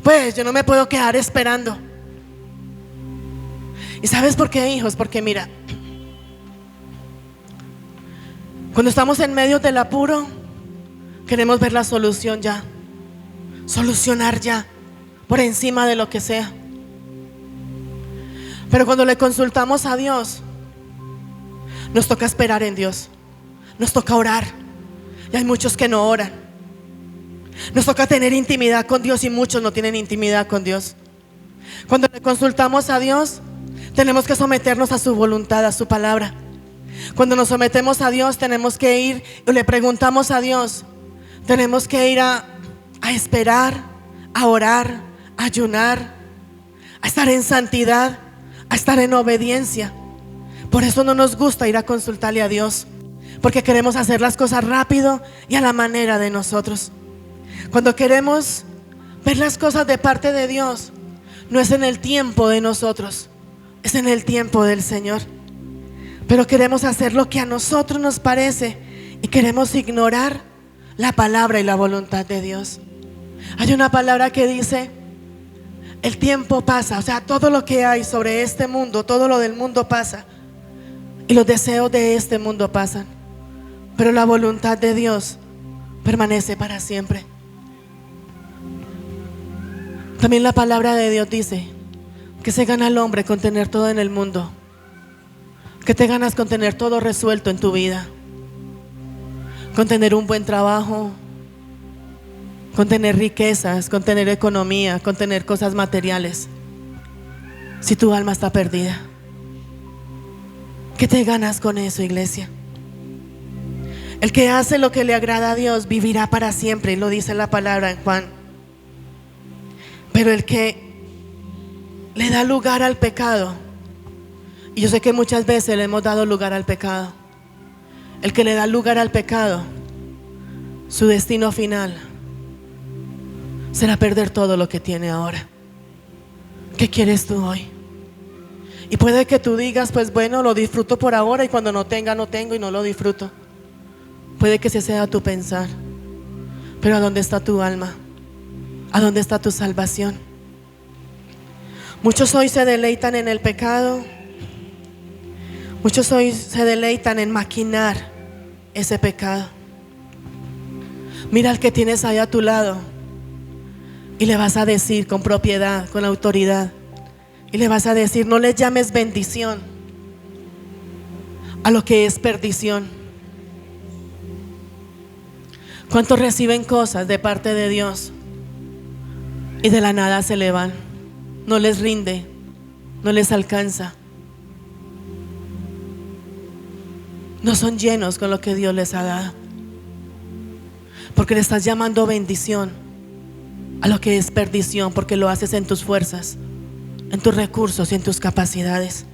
pues yo no me puedo quedar esperando. ¿Y sabes por qué, hijos? Porque mira, cuando estamos en medio del apuro, queremos ver la solución ya, solucionar ya, por encima de lo que sea. Pero cuando le consultamos a Dios, nos toca esperar en Dios, nos toca orar. Y hay muchos que no oran. Nos toca tener intimidad con Dios y muchos no tienen intimidad con Dios. Cuando le consultamos a Dios, tenemos que someternos a su voluntad, a su palabra. Cuando nos sometemos a Dios, tenemos que ir y le preguntamos a Dios. Tenemos que ir a esperar, a orar, a ayunar, a estar en santidad, a estar en obediencia. Por eso no nos gusta ir a consultarle a Dios, porque queremos hacer las cosas rápido y a la manera de nosotros. Cuando queremos ver las cosas de parte de Dios, no es en el tiempo de nosotros, es en el tiempo del Señor. Pero queremos hacer lo que a nosotros nos parece y queremos ignorar la palabra y la voluntad de Dios. Hay una palabra que dice: el tiempo pasa, o sea, todo lo que hay sobre este mundo, todo lo del mundo pasa, y los deseos de este mundo pasan, pero la voluntad de Dios permanece para siempre. También la palabra de Dios dice que se gana el hombre con tener todo en el mundo. ¿Qué te ganas con tener todo resuelto en tu vida? Con tener un buen trabajo, con tener riquezas, con tener economía, con tener cosas materiales, si tu alma está perdida. ¿Qué te ganas con eso, iglesia? El que hace lo que le agrada a Dios vivirá para siempre, y lo dice la palabra en Juan. Pero el que le da lugar al pecado, y yo sé que muchas veces le hemos dado lugar al pecado, el que le da lugar al pecado, su destino final será perder todo lo que tiene ahora. ¿Qué quieres tú hoy? Y puede que tú digas, pues bueno, lo disfruto por ahora, y cuando no tenga, no tengo y no lo disfruto. Puede que ese sea tu pensar. Pero ¿a dónde está tu alma? ¿A dónde está tu salvación? Muchos hoy se deleitan en el pecado. Muchos hoy se deleitan en maquinar ese pecado. Mira al que tienes ahí a tu lado y le vas a decir con propiedad, con autoridad, y le vas a decir: no le llames bendición a lo que es perdición. ¿Cuántos reciben cosas de parte de Dios y de la nada se le van? No les rinde, no les alcanza. No son llenos con lo que Dios les ha dado, porque le estás llamando bendición a lo que es perdición, porque lo haces en tus fuerzas, en tus recursos y en tus capacidades.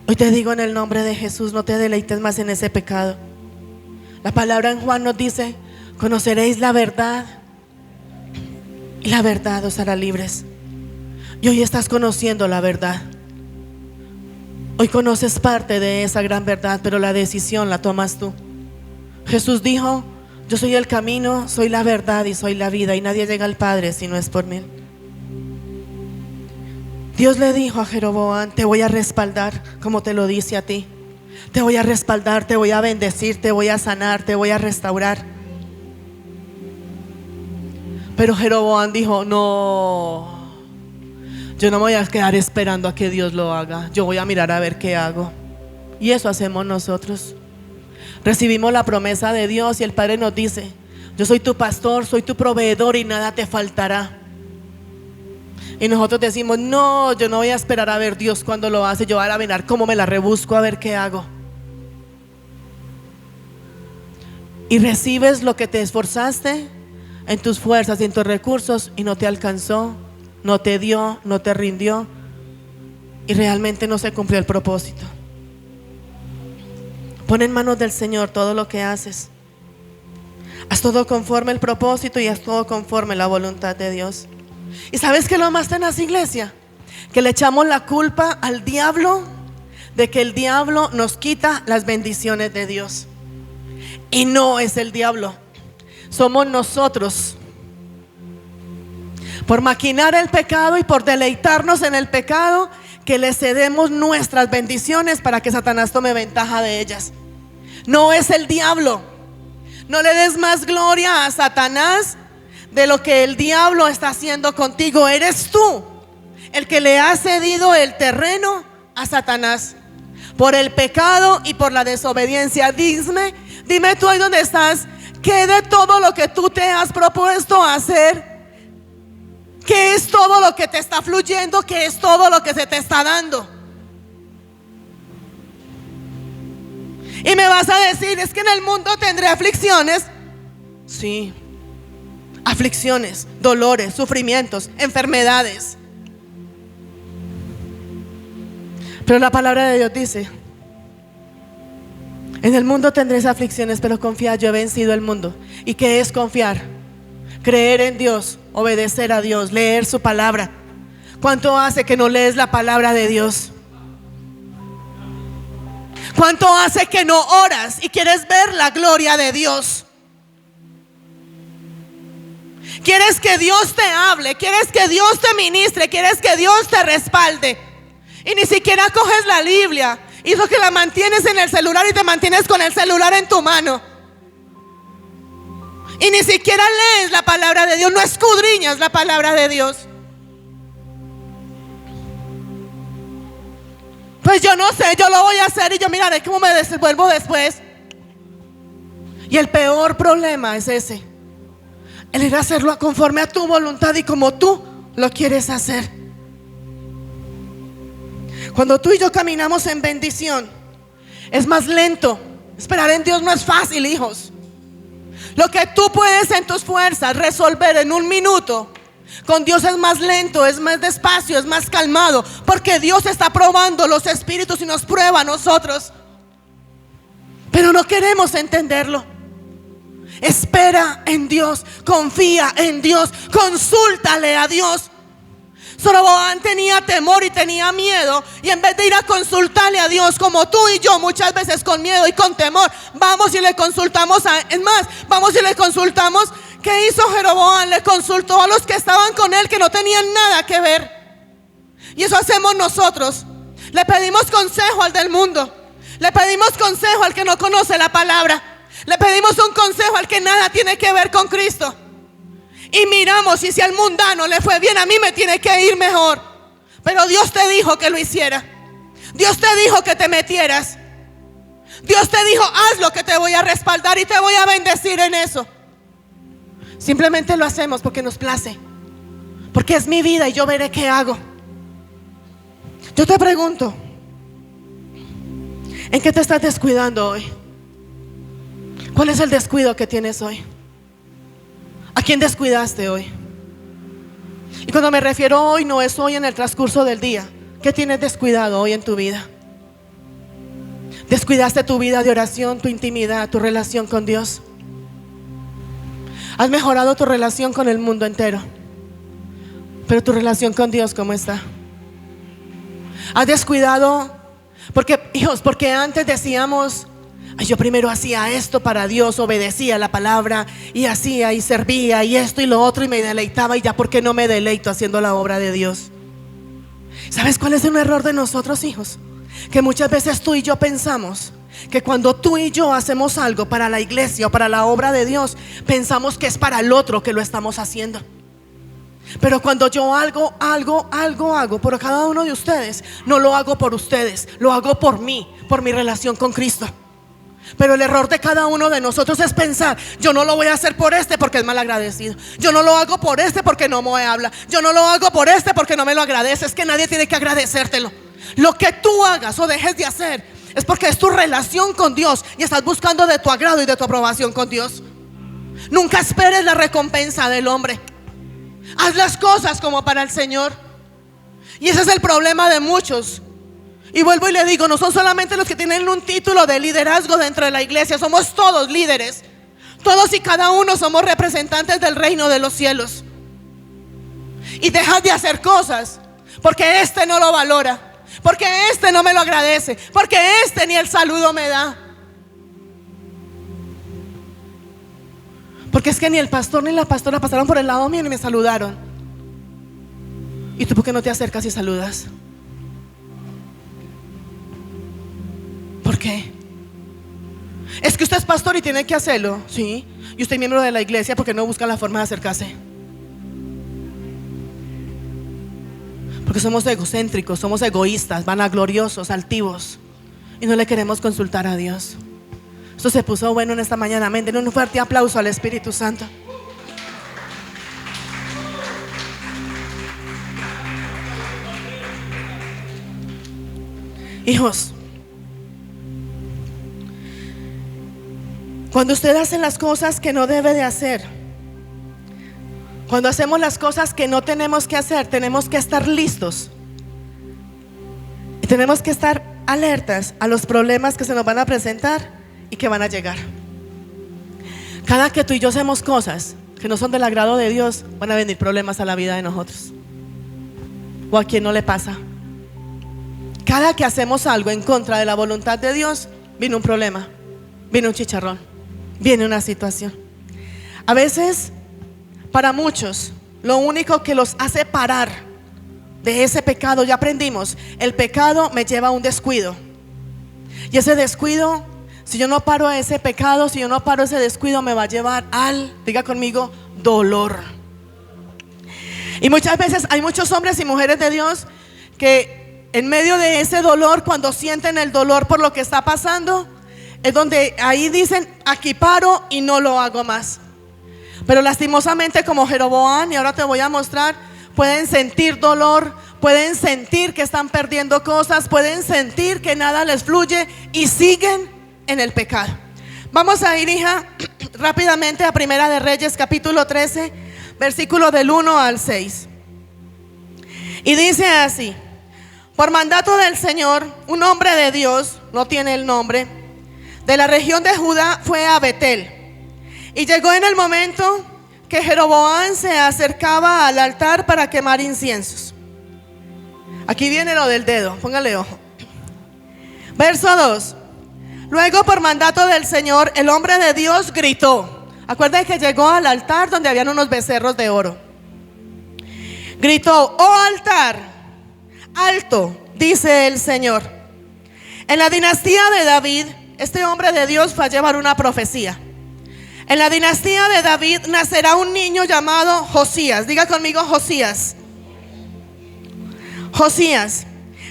Hoy te digo en el nombre de Jesús, no te deleites más en ese pecado. La palabra en Juan nos dice: conoceréis la verdad y la verdad os hará libres. Y hoy estás conociendo la verdad. Hoy conoces parte de esa gran verdad, pero la decisión la tomas tú. Jesús dijo: yo soy el camino, soy la verdad y soy la vida, y nadie llega al Padre si no es por mí. Dios le dijo a Jeroboam: te voy a respaldar como te lo dice a ti. Te voy a respaldar, te voy a bendecir, te voy a sanar, te voy a restaurar. Pero Jeroboam dijo: no, yo no me voy a quedar esperando a que Dios lo haga, yo voy a mirar a ver qué hago. Y eso hacemos nosotros. Recibimos la promesa de Dios y el Padre nos dice: yo soy tu pastor, soy tu proveedor y nada te faltará. Y nosotros decimos: no, yo no voy a esperar a ver Dios cuando lo hace, yo voy a mirar cómo me la rebusco a ver qué hago. Y recibes lo que te esforzaste en tus fuerzas y en tus recursos y no te alcanzó, no te dio, no te rindió, y realmente no se cumplió el propósito. Pon en manos del Señor todo lo que haces. Haz todo conforme el propósito y haz todo conforme la voluntad de Dios. ¿Y sabes qué es lo más tenaz, iglesia? Que le echamos la culpa al diablo de que el diablo nos quita las bendiciones de Dios. Y no es el diablo, somos nosotros, por maquinar el pecado y por deleitarnos en el pecado, que le cedemos nuestras bendiciones para que Satanás tome ventaja de ellas. No es el diablo. No le des más gloria a Satanás de lo que el diablo está haciendo contigo. Eres tú el que le ha cedido el terreno a Satanás por el pecado y por la desobediencia. Dime tú ahí donde estás, ¿qué de todo lo que tú te has propuesto hacer? ¿Qué es todo lo que te está fluyendo? ¿Qué es todo lo que se te está dando? Y me vas a decir: es que en el mundo tendré aflicciones. Sí, aflicciones, dolores, sufrimientos, enfermedades. Pero la palabra de Dios dice: en el mundo tendréis aflicciones, pero confía, yo he vencido el mundo. ¿Y qué es confiar? Creer en Dios, obedecer a Dios, leer su palabra. ¿Cuánto hace que no lees la palabra de Dios? ¿Cuánto hace que no oras y quieres ver la gloria de Dios? Quieres que Dios te hable, quieres que Dios te ministre, quieres que Dios te respalde, y ni siquiera coges la Biblia. Hizo que la mantienes en el celular y te mantienes con el celular en tu mano. Y ni siquiera lees la palabra de Dios, no escudriñas la palabra de Dios. Pues yo no sé, yo lo voy a hacer y yo miraré cómo me desenvuelvo después. Y el peor problema es ese: el ir a hacerlo conforme a tu voluntad y como tú lo quieres hacer. Cuando tú y yo caminamos en bendición, es más lento. Esperar en Dios no es fácil, hijos. Lo que tú puedes en tus fuerzas resolver en un minuto, con Dios es más lento, es más despacio, es más calmado, porque Dios está probando los espíritus y nos prueba a nosotros. Pero no queremos entenderlo. Espera en Dios, confía en Dios, consúltale a Dios. Jeroboam tenía temor y tenía miedo, y en vez de ir a consultarle a Dios como tú y yo muchas veces con miedo y con temor, vamos y le consultamos vamos y le consultamos. ¿Qué hizo Jeroboam? Le consultó a los que estaban con él, que no tenían nada que ver. Y eso hacemos nosotros. Le pedimos consejo al del mundo, le pedimos consejo al que no conoce la palabra, le pedimos un consejo al que nada tiene que ver con Cristo. Y miramos, y si al mundano le fue bien, a mí me tiene que ir mejor. Pero Dios te dijo que lo hiciera. Dios te dijo que te metieras. Dios te dijo: hazlo, que te voy a respaldar y te voy a bendecir en eso. Simplemente lo hacemos porque nos place, porque es mi vida y yo veré qué hago. Yo te pregunto: ¿en qué te estás descuidando hoy? ¿Cuál es el descuido que tienes hoy? ¿A quién descuidaste hoy? Y cuando me refiero a hoy, no es hoy en el transcurso del día. ¿Qué tienes descuidado hoy en tu vida? ¿Descuidaste tu vida de oración, tu intimidad, tu relación con Dios? ¿Has mejorado tu relación con el mundo entero? Pero tu relación con Dios, ¿cómo está? ¿Has descuidado? Porque, hijos, porque antes decíamos: ay, yo primero hacía esto para Dios, obedecía la palabra y hacía y servía y esto y lo otro y me deleitaba, y ya, ¿por qué no me deleito haciendo la obra de Dios? ¿Sabes cuál es un error de nosotros, hijos? Que muchas veces tú y yo pensamos que cuando tú y yo hacemos algo para la iglesia o para la obra de Dios, pensamos que es para el otro que lo estamos haciendo. Pero cuando yo hago por cada uno de ustedes, no lo hago por ustedes, lo hago por mí, por mi relación con Cristo. Pero el error de cada uno de nosotros es pensar: yo no lo voy a hacer por este porque es mal agradecido, yo no lo hago por este porque no me habla, yo no lo hago por este porque no me lo agradece. Es que nadie tiene que agradecértelo. Lo que tú hagas o dejes de hacer es porque es tu relación con Dios y estás buscando de tu agrado y de tu aprobación con Dios. Nunca esperes la recompensa del hombre. Haz las cosas como para el Señor. Y ese es el problema de muchos. Y vuelvo y le digo, no son solamente los que tienen un título de liderazgo dentro de la iglesia, somos todos líderes. Todos y cada uno somos representantes del reino de los cielos. Y dejas de hacer cosas porque este no lo valora, porque este no me lo agradece, porque este ni el saludo me da. Porque es que ni el pastor ni la pastora pasaron por el lado mío ni me saludaron. ¿Y tú por qué no te acercas y saludas? ¿Por qué? Es que usted es pastor y tiene que hacerlo. Sí, y usted es miembro de la iglesia, porque no busca la forma de acercarse. Porque somos egocéntricos, somos egoístas, vanagloriosos, altivos, y no le queremos consultar a Dios. Esto se puso bueno en esta mañana. Amén. Den un fuerte aplauso al Espíritu Santo. Hijos, cuando usted hace las cosas que no debe de hacer, cuando hacemos las cosas que no tenemos que hacer, tenemos que estar listos y tenemos que estar alertas a los problemas que se nos van a presentar y que van a llegar. Cada que tú y yo hacemos cosas que no son del agrado de Dios, van a venir problemas a la vida de nosotros. ¿O a quién no le pasa? Cada que hacemos algo en contra de la voluntad de Dios, viene un problema, viene un chicharrón, viene una situación. A veces, para muchos, lo único que los hace parar de ese pecado, ya aprendimos, el pecado me lleva a un descuido. Y ese descuido, si yo no paro a ese pecado, si yo no paro ese descuido, me va a llevar al, diga conmigo, dolor. Y muchas veces hay muchos hombres y mujeres de Dios que en medio de ese dolor, cuando sienten el dolor por lo que está pasando, es donde ahí dicen: aquí paro y no lo hago más. Pero lastimosamente, como Jeroboam, y ahora te voy a mostrar, pueden sentir dolor, pueden sentir que están perdiendo cosas, pueden sentir que nada les fluye y siguen en el pecado. Vamos a ir, hija, rápidamente a Primera de Reyes, capítulo 13, versículo del 1 al 6. Y dice así: por mandato del Señor, un hombre de Dios, no tiene el nombre, de la región de Judá fue a Betel. Y llegó en el momento que Jeroboam se acercaba al altar para quemar inciensos. Aquí viene lo del dedo, póngale ojo. Verso 2. Luego, por mandato del Señor, el hombre de Dios gritó. Acuérdense que llegó al altar donde habían unos becerros de oro. Gritó: oh altar, alto, dice el Señor. En la dinastía de David, este hombre de Dios fue a llevar una profecía. En la dinastía de David nacerá un niño llamado Josías. Diga conmigo: Josías. Josías,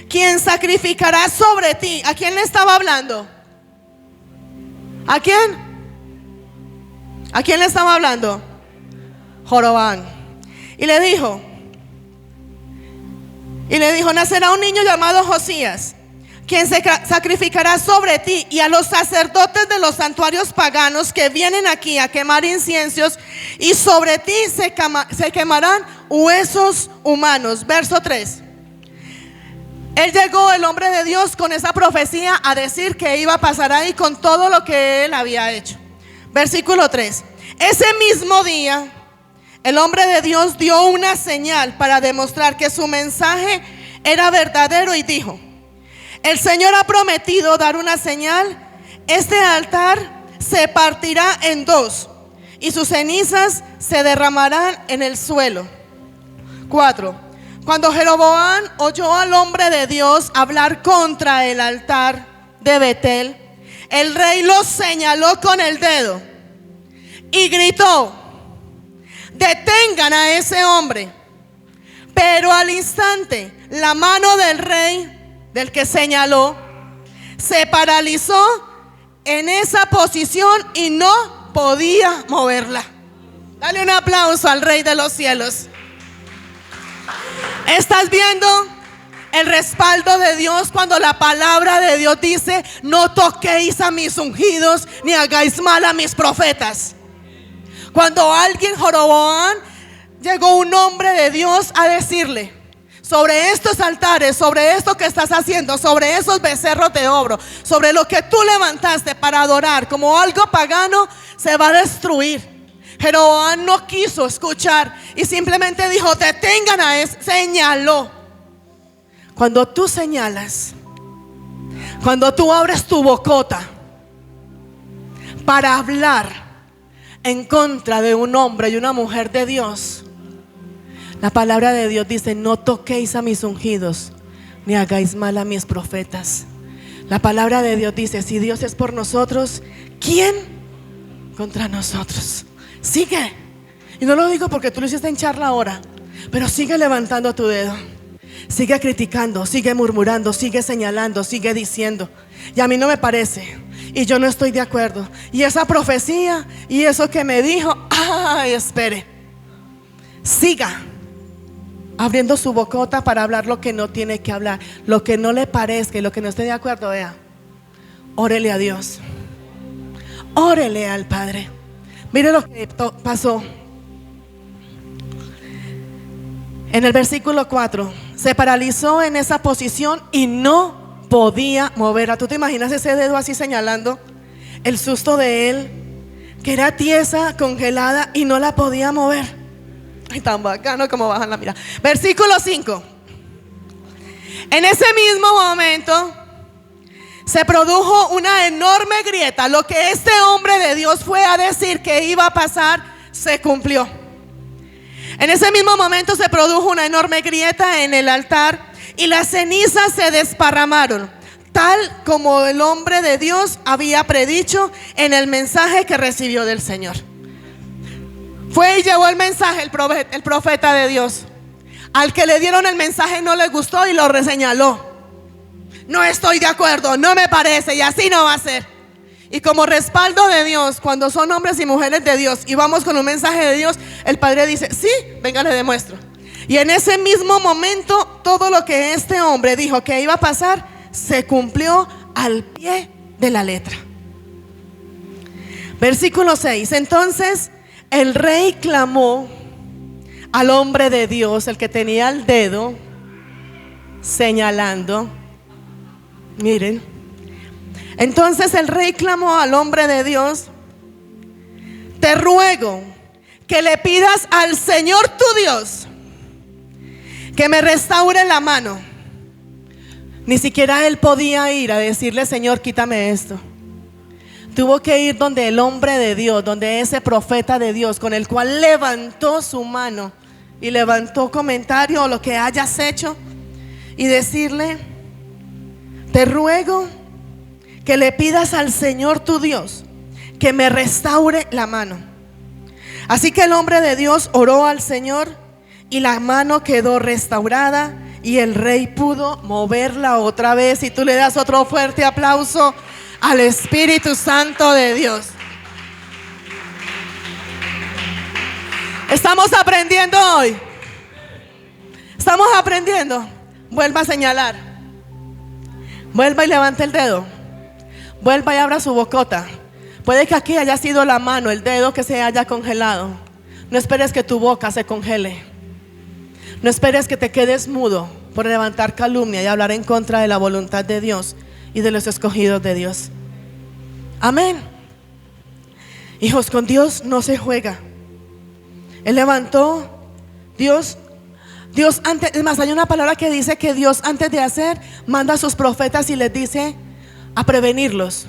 quien sacrificará sobre ti. ¿A quién le estaba hablando? ¿A quién? ¿A quién le estaba hablando? Jeroboam. Y le dijo, nacerá un niño llamado Josías, quien se sacrificará sobre ti y a los sacerdotes de los santuarios paganos que vienen aquí a quemar inciensos, y sobre ti se quemarán huesos humanos. Verso 3. Él llegó, el hombre de Dios, con esa profecía a decir que iba a pasar ahí con todo lo que él había hecho. Versículo 3. Ese mismo día, el hombre de Dios dio una señal para demostrar que su mensaje era verdadero y dijo: el Señor ha prometido dar una señal. Este altar se partirá en dos y sus cenizas se derramarán en el suelo. 4. Cuando Jeroboam oyó al hombre de Dios hablar contra el altar de Betel, el rey lo señaló con el dedo y gritó: detengan a ese hombre. Pero al instante la mano del rey, del que señaló, se paralizó en esa posición y no podía moverla. Dale un aplauso al Rey de los cielos. ¿Estás viendo el respaldo de Dios cuando la palabra de Dios dice: no toquéis a mis ungidos ni hagáis mal a mis profetas? Cuando alguien, Jeroboam, llegó un hombre de Dios a decirle: sobre estos altares, sobre esto que estás haciendo, sobre esos becerros de oro, sobre lo que tú levantaste para adorar como algo pagano, se va a destruir. Jeroboam no quiso escuchar y simplemente dijo: detengan a ese. Señaló. Cuando tú señalas, cuando tú abres tu bocota para hablar en contra de un hombre y una mujer de Dios, la palabra de Dios dice: no toquéis a mis ungidos ni hagáis mal a mis profetas. La palabra de Dios dice: si Dios es por nosotros, ¿quién contra nosotros? Sigue. Y no lo digo porque tú lo hiciste en charla ahora, pero sigue levantando tu dedo. Sigue criticando, sigue murmurando, sigue señalando, sigue diciendo: y a mí no me parece, y yo no estoy de acuerdo, y esa profecía, y eso que me dijo, ay, espere. Siga abriendo su bocota para hablar lo que no tiene que hablar, lo que no le parezca y lo que no esté de acuerdo. Vea, órele a Dios, órele al Padre. Mire lo que pasó en el versículo 4. Se paralizó en esa posición y no podía moverla. ¿Tú te imaginas ese dedo así señalando? El susto de él, que era tiesa, congelada y no la podía mover. Ay, tan bacano como bajan la mirada. Versículo 5. En ese mismo momento se produjo una enorme grieta. Lo que este hombre de Dios fue a decir que iba a pasar, se cumplió. En ese mismo momento se produjo una enorme grieta en el altar y las cenizas se desparramaron, tal como el hombre de Dios había predicho en el mensaje que recibió del Señor. Fue y llevó el mensaje el profeta de Dios. Al que le dieron el mensaje no le gustó y lo reseñaló. No estoy de acuerdo, no me parece, y así no va a ser. Y como respaldo de Dios, cuando son hombres y mujeres de Dios y vamos con un mensaje de Dios, el Padre dice: sí, venga, le demuestro. Y en ese mismo momento, todo lo que este hombre dijo que iba a pasar se cumplió al pie de la letra. Versículo 6. Entonces el rey clamó al hombre de Dios, el que tenía el dedo señalando. Miren, entonces el rey clamó al hombre de Dios: te ruego que le pidas al Señor tu Dios que me restaure la mano. Ni siquiera él podía ir a decirle: Señor, quítame esto. Tuvo que ir donde el hombre de Dios, donde ese profeta de Dios, con el cual levantó su mano y levantó comentario o lo que hayas hecho, y decirle: te ruego que le pidas al Señor tu Dios que me restaure la mano. Así que el hombre de Dios oró al Señor y la mano quedó restaurada y el rey pudo moverla otra vez. Y tú le das otro fuerte aplauso al Espíritu Santo de Dios. Estamos aprendiendo hoy. Estamos aprendiendo. Vuelva a señalar. Vuelva y levante el dedo. Vuelva y abra su bocota. Puede que aquí haya sido la mano, el dedo que se haya congelado. No esperes que tu boca se congele. No esperes que te quedes mudo por levantar calumnia y hablar en contra de la voluntad de Dios y de los escogidos de Dios. Amén. Hijos, con Dios no se juega. Él levantó, Dios antes, es más, hay una palabra que dice que Dios antes de hacer, manda a sus profetas y les dice a prevenirlos.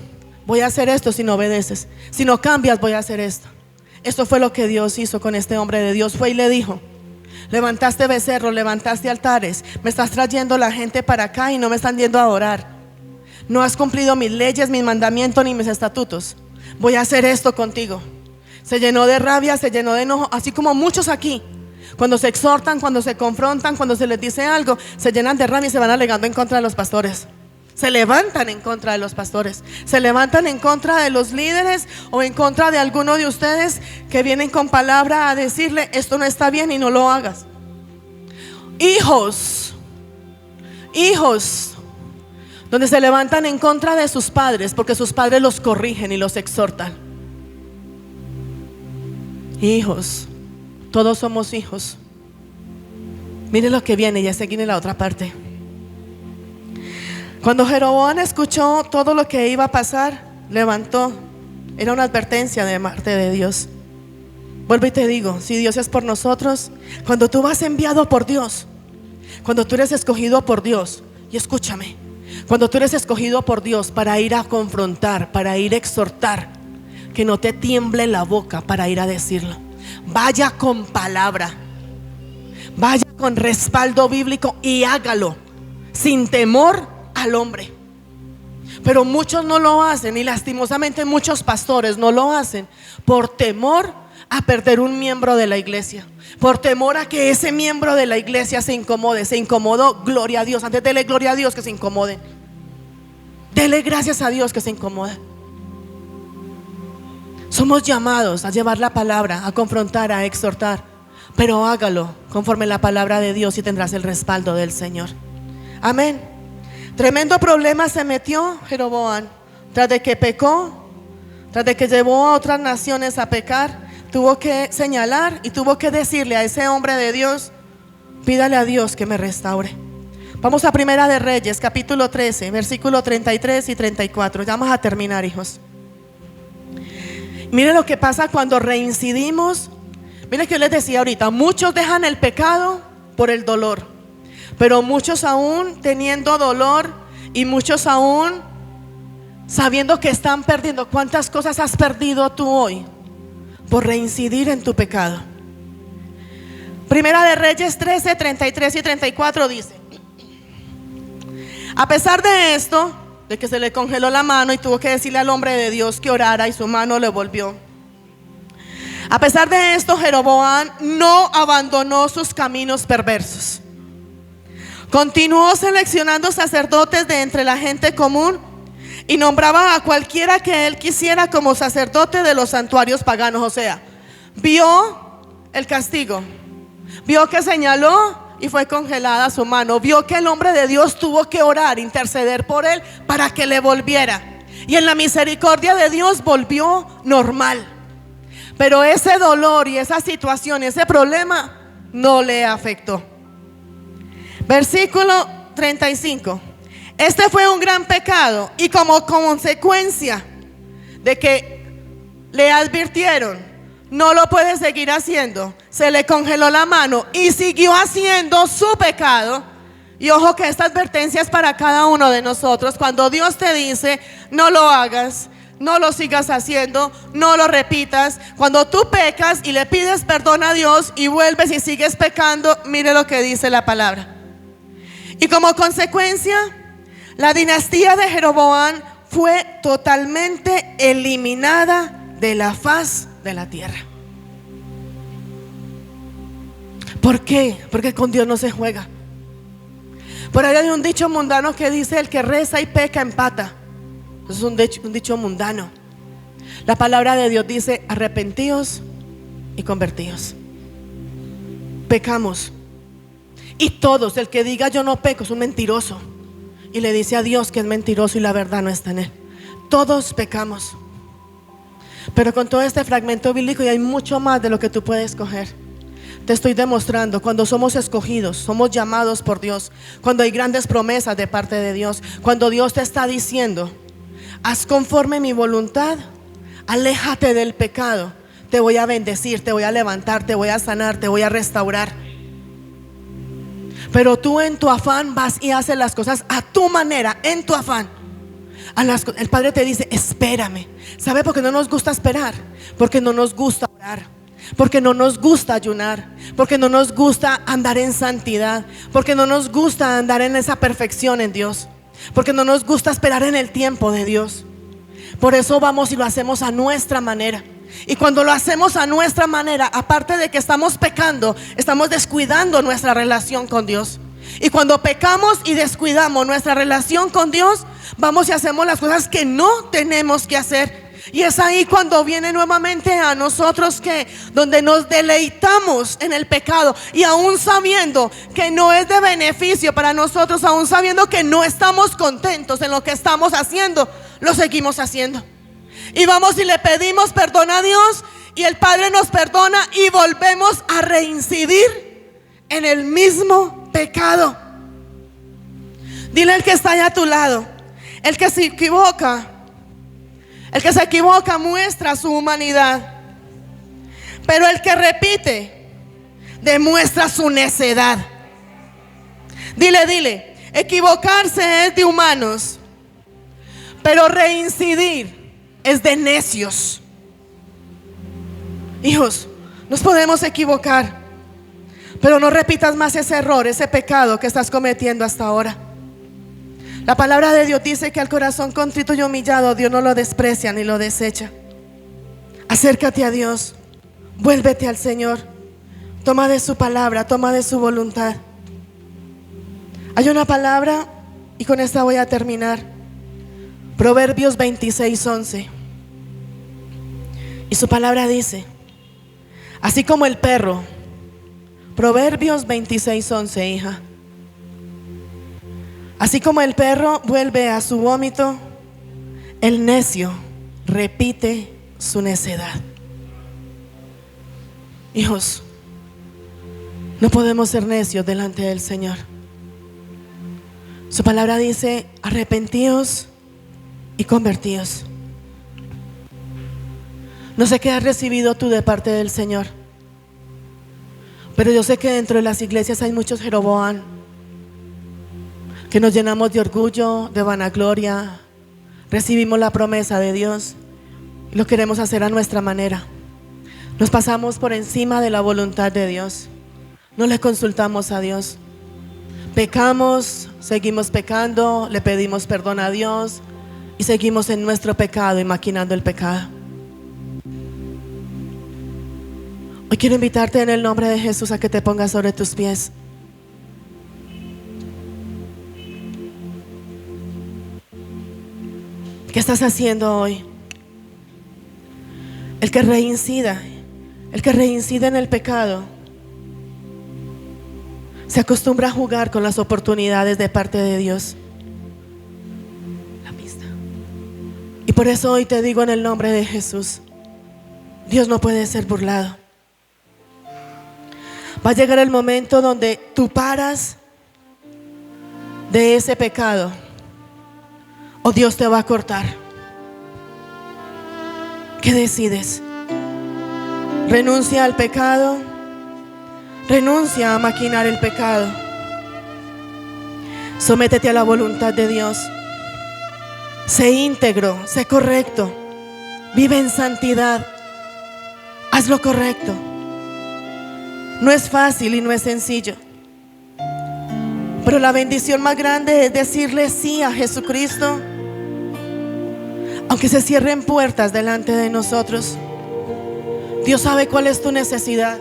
Voy a hacer esto si no obedeces. Si no cambias, voy a hacer esto. Esto fue lo que Dios hizo con este hombre de Dios. Fue y le dijo: levantaste becerros, levantaste altares, me estás trayendo la gente para acá y no me están yendo a adorar. No has cumplido mis leyes, mis mandamientos ni mis estatutos. Voy a hacer esto contigo. Se llenó de rabia, se llenó de enojo, así como muchos aquí. Cuando se exhortan, cuando se confrontan, cuando se les dice algo, se llenan de rabia y se van alegando en contra de los pastores. Se levantan en contra de los pastores, se levantan en contra de los líderes o en contra de alguno de ustedes que vienen con palabra a decirle: esto no está bien y no lo hagas. Hijos, donde se levantan en contra de sus padres porque sus padres los corrigen y los exhortan. Hijos, todos somos hijos. Miren lo que viene, ya seguí en la otra parte. Cuando Jeroboam escuchó todo lo que iba a pasar, levantó. Era una advertencia de parte de Dios. Vuelvo y te digo, si Dios es por nosotros, cuando tú vas enviado por Dios, cuando tú eres escogido por Dios, y escúchame, cuando tú eres escogido por Dios para ir a confrontar, para ir a exhortar, que no te tiemble la boca para ir a decirlo. Vaya con palabra, vaya con respaldo bíblico y hágalo sin temor al hombre. Pero muchos no lo hacen, y lastimosamente muchos pastores no lo hacen por temor a perder un miembro de la iglesia, por temor a que ese miembro de la iglesia se incomode. Se incomodó, gloria a Dios. Antes dele gloria a Dios que se incomoden. Dele gracias a Dios que se incomoden. Somos llamados a llevar la palabra, a confrontar, a exhortar, pero hágalo conforme la palabra de Dios y tendrás el respaldo del Señor. Amén. Tremendo problema se metió Jeroboam. Tras de que pecó, tras de que llevó a otras naciones a pecar, tuvo que señalar y tuvo que decirle a ese hombre de Dios: pídale a Dios que me restaure. Vamos a Primera de Reyes, capítulo 13, versículo 33 y 34. Ya vamos a terminar, hijos. Miren lo que pasa cuando reincidimos. Miren que yo les decía ahorita, muchos dejan el pecado por el dolor, pero muchos aún teniendo dolor y muchos aún sabiendo que están perdiendo. ¿Cuántas cosas has perdido tú hoy por reincidir en tu pecado? Primera de Reyes 13, 33 y 34 dice: a pesar de esto, de que se le congeló la mano y tuvo que decirle al hombre de Dios que orara y su mano le volvió. A pesar de esto, Jeroboam no abandonó sus caminos perversos. Continuó seleccionando sacerdotes de entre la gente común y nombraba a cualquiera que él quisiera como sacerdote de los santuarios paganos. O sea, vio el castigo, vio que señaló y fue congelada su mano, vio que el hombre de Dios tuvo que orar, interceder por él para que le volviera, y en la misericordia de Dios volvió normal. Pero ese dolor y esa situación, ese problema no le afectó. Versículo 35. Este fue un gran pecado, y como consecuencia de que le advirtieron: no lo puede seguir haciendo, se le congeló la mano y siguió haciendo su pecado. Y ojo que esta advertencia es para cada uno de nosotros. Cuando Dios te dice: no lo hagas, no lo sigas haciendo, no lo repitas. Cuando tú pecas y le pides perdón a Dios y vuelves y sigues pecando, mire lo que dice la palabra. Y como consecuencia, la dinastía de Jeroboam fue totalmente eliminada de la faz de la tierra. ¿Por qué? Porque con Dios no se juega. Por ahí hay un dicho mundano que dice: el que reza y peca empata. Eso es un dicho mundano. La palabra de Dios dice: arrepentíos y convertíos. Pecamos, y todos, el que diga yo no peco es un mentiroso, y le dice a Dios que es mentiroso y la verdad no está en él. Todos pecamos. Pero con todo este fragmento bíblico, y hay mucho más de lo que tú puedes coger, te estoy demostrando cuando somos escogidos, somos llamados por Dios, cuando hay grandes promesas de parte de Dios, cuando Dios te está diciendo: haz conforme mi voluntad, aléjate del pecado, te voy a bendecir, te voy a levantar, te voy a sanar, te voy a restaurar. Pero tú en tu afán vas y haces las cosas a tu manera, en tu afán. El Padre te dice: espérame. ¿Sabe por qué no nos gusta esperar? Porque no nos gusta orar, porque no nos gusta ayunar, porque no nos gusta andar en santidad, porque no nos gusta andar en esa perfección en Dios, porque no nos gusta esperar en el tiempo de Dios. Por eso vamos y lo hacemos a nuestra manera. Y cuando lo hacemos a nuestra manera, aparte de que estamos pecando, estamos descuidando nuestra relación con Dios. Y cuando pecamos y descuidamos nuestra relación con Dios, vamos y hacemos las cosas que no tenemos que hacer. Y es ahí cuando viene nuevamente a nosotros donde nos deleitamos en el pecado, y aún sabiendo que no es de beneficio para nosotros, aún sabiendo que no estamos contentos en lo que estamos haciendo, lo seguimos haciendo. Y vamos y le pedimos perdón a Dios, y el Padre nos perdona, y volvemos a reincidir en el mismo pecado. Dile al que está allá a tu lado: el que se equivoca muestra su humanidad, pero el que repite demuestra su necedad. Dile: equivocarse es de humanos, pero reincidir es de necios. Hijos, nos podemos equivocar, pero no repitas más ese error, ese pecado que estás cometiendo hasta ahora. La palabra de Dios dice que al corazón contrito y humillado Dios no lo desprecia ni lo desecha. Acércate a Dios, vuélvete al Señor, toma de su palabra, toma de su voluntad. Hay una palabra, y con esta voy a terminar. Proverbios 26:11. Y su palabra dice: así como el perro. Proverbios 26:11, hija. Así como el perro vuelve a su vómito, el necio repite su necedad. Hijos, no podemos ser necios delante del Señor. Su palabra dice: arrepentíos y convertíos. No sé qué has recibido tú de parte del Señor, pero yo sé que dentro de las iglesias hay muchos Jeroboam, que nos llenamos de orgullo, de vanagloria, recibimos la promesa de Dios y lo queremos hacer a nuestra manera. Nos pasamos por encima de la voluntad de Dios, no le consultamos a Dios, pecamos, seguimos pecando, le pedimos perdón a Dios y seguimos en nuestro pecado y maquinando el pecado. Hoy quiero invitarte en el nombre de Jesús a que te pongas sobre tus pies. ¿Qué estás haciendo hoy? El que reincide en el pecado se acostumbra a jugar con las oportunidades de parte de Dios. La pista. Y por eso hoy te digo en el nombre de Jesús: Dios no puede ser burlado. Va a llegar el momento donde tú paras de ese pecado, o Dios te va a cortar. ¿Qué decides? Renuncia al pecado, renuncia a maquinar el pecado, sométete a la voluntad de Dios, sé íntegro, sé correcto, vive en santidad, haz lo correcto. No es fácil y no es sencillo, pero la bendición más grande es decirle sí a Jesucristo, aunque se cierren puertas delante de nosotros. Dios sabe cuál es tu necesidad,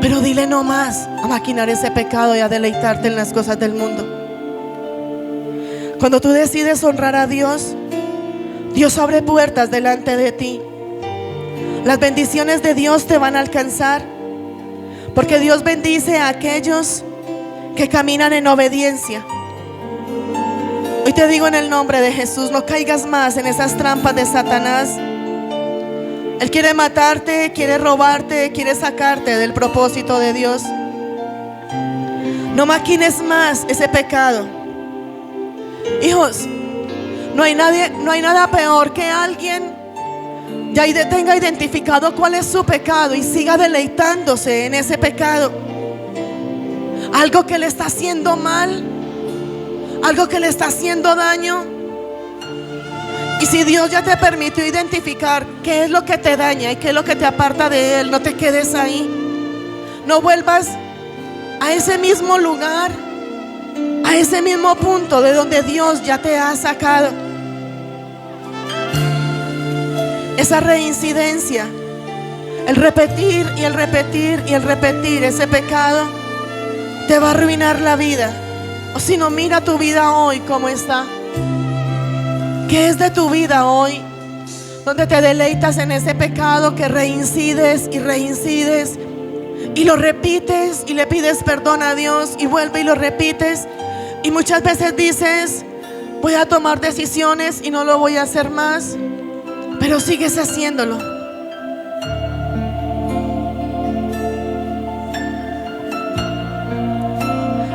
pero dile no más a maquinar ese pecado y a deleitarte en las cosas del mundo. Cuando tú decides honrar a Dios, Dios abre puertas delante de ti. Las bendiciones de Dios te van a alcanzar, porque Dios bendice a aquellos que caminan en obediencia. Hoy te digo en el nombre de Jesús: no caigas más en esas trampas de Satanás. Él quiere matarte, quiere robarte, quiere sacarte del propósito de Dios. No maquines más ese pecado. Hijos, no hay nada peor que alguien ya tenga identificado cuál es su pecado y siga deleitándose en ese pecado. Algo que le está haciendo mal, algo que le está haciendo daño. Y si Dios ya te permitió identificar qué es lo que te daña y qué es lo que te aparta de Él, no te quedes ahí. No vuelvas a ese mismo lugar, a ese mismo punto de donde Dios ya te ha sacado. Esa reincidencia, el repetir y el repetir y el repetir ese pecado te va a arruinar la vida. O si no, mira tu vida hoy cómo está. ¿Qué es de tu vida hoy? Donde te deleitas en ese pecado que reincides y reincides y lo repites y le pides perdón a Dios y vuelve y lo repites. Y muchas veces dices: voy a tomar decisiones y no lo voy a hacer más, pero sigues haciéndolo.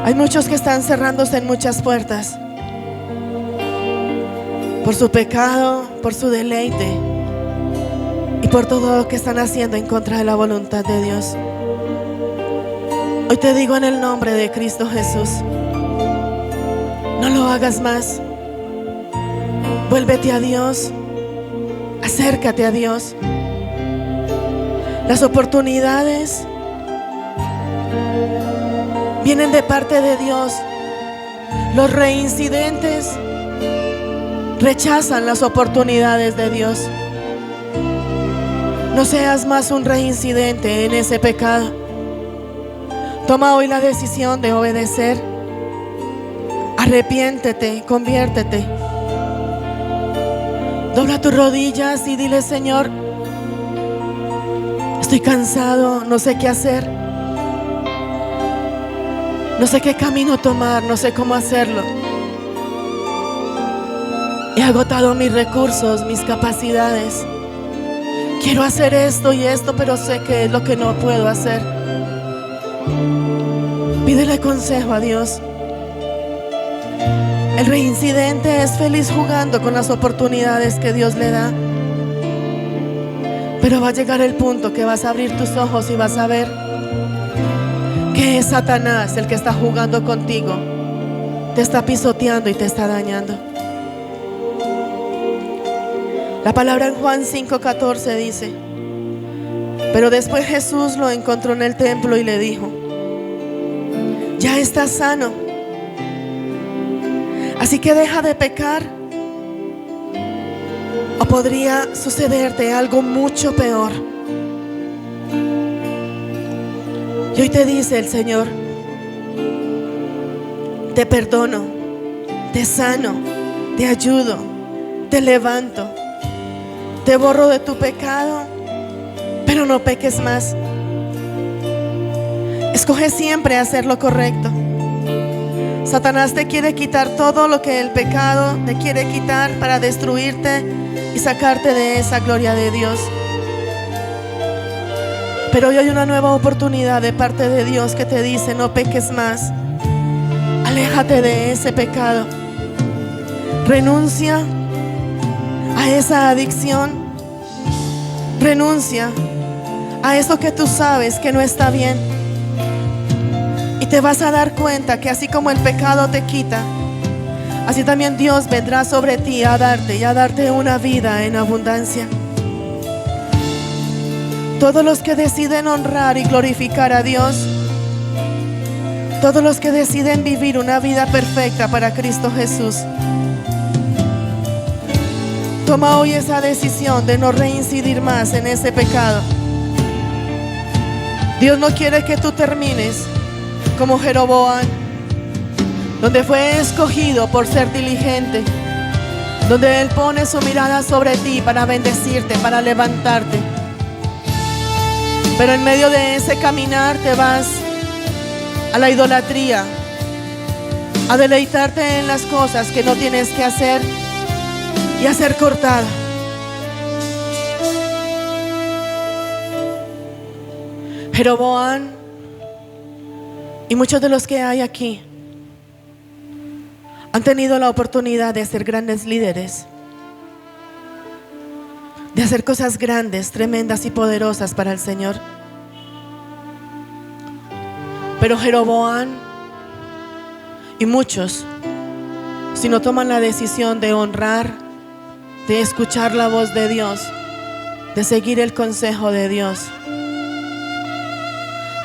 Hay muchos que están cerrándose en muchas puertas por su pecado, por su deleite y por todo lo que están haciendo en contra de la voluntad de Dios. Hoy te digo en el nombre de Cristo Jesús: no lo hagas más. Vuélvete a Dios. Acércate a Dios. Las oportunidades vienen de parte de Dios. Los reincidentes rechazan las oportunidades de Dios. No seas más un reincidente en ese pecado. Toma hoy la decisión de obedecer. Arrepiéntete, conviértete. Dobla tus rodillas y dile: Señor, estoy cansado, no sé qué hacer, no sé qué camino tomar, no sé cómo hacerlo. He agotado mis recursos, mis capacidades. Quiero hacer esto y esto, pero sé que es lo que no puedo hacer. Pídele consejo a Dios. El reincidente es feliz jugando con las oportunidades que Dios le da, pero va a llegar el punto que vas a abrir tus ojos y vas a ver que es Satanás el que está jugando contigo, te está pisoteando y te está dañando. La palabra en Juan 5:14 dice: pero después Jesús lo encontró en el templo y le dijo: ya estás sano, así que deja de pecar, o podría sucederte algo mucho peor. Y hoy te dice el Señor: te perdono, te sano, te ayudo, te levanto, te borro de tu pecado, pero no peques más. Escoge siempre hacer lo correcto. Satanás te quiere quitar todo lo que el pecado te quiere quitar para destruirte y sacarte de esa gloria de Dios. Pero hoy hay una nueva oportunidad de parte de Dios que te dice: no peques más. Aléjate de ese pecado. Renuncia a esa adicción. Renuncia a eso que tú sabes que no está bien. Y te vas a dar cuenta que así como el pecado te quita, así también Dios vendrá sobre ti a darte una vida en abundancia. Todos los que deciden honrar y glorificar a Dios, todos los que deciden vivir una vida perfecta para Cristo Jesús, toma hoy esa decisión de no reincidir más en ese pecado. Dios no quiere que tú termines como Jeroboam, donde fue escogido por ser diligente, donde Él pone su mirada sobre ti para bendecirte, para levantarte. Pero en medio de ese caminar te vas a la idolatría, a deleitarte en las cosas que no tienes que hacer y a ser cortada. Jeroboam y muchos de los que hay aquí han tenido la oportunidad de ser grandes líderes, de hacer cosas grandes, tremendas y poderosas para el Señor. Pero Jeroboam y muchos, si no toman la decisión de honrar, de escuchar la voz de Dios, de seguir el consejo de Dios,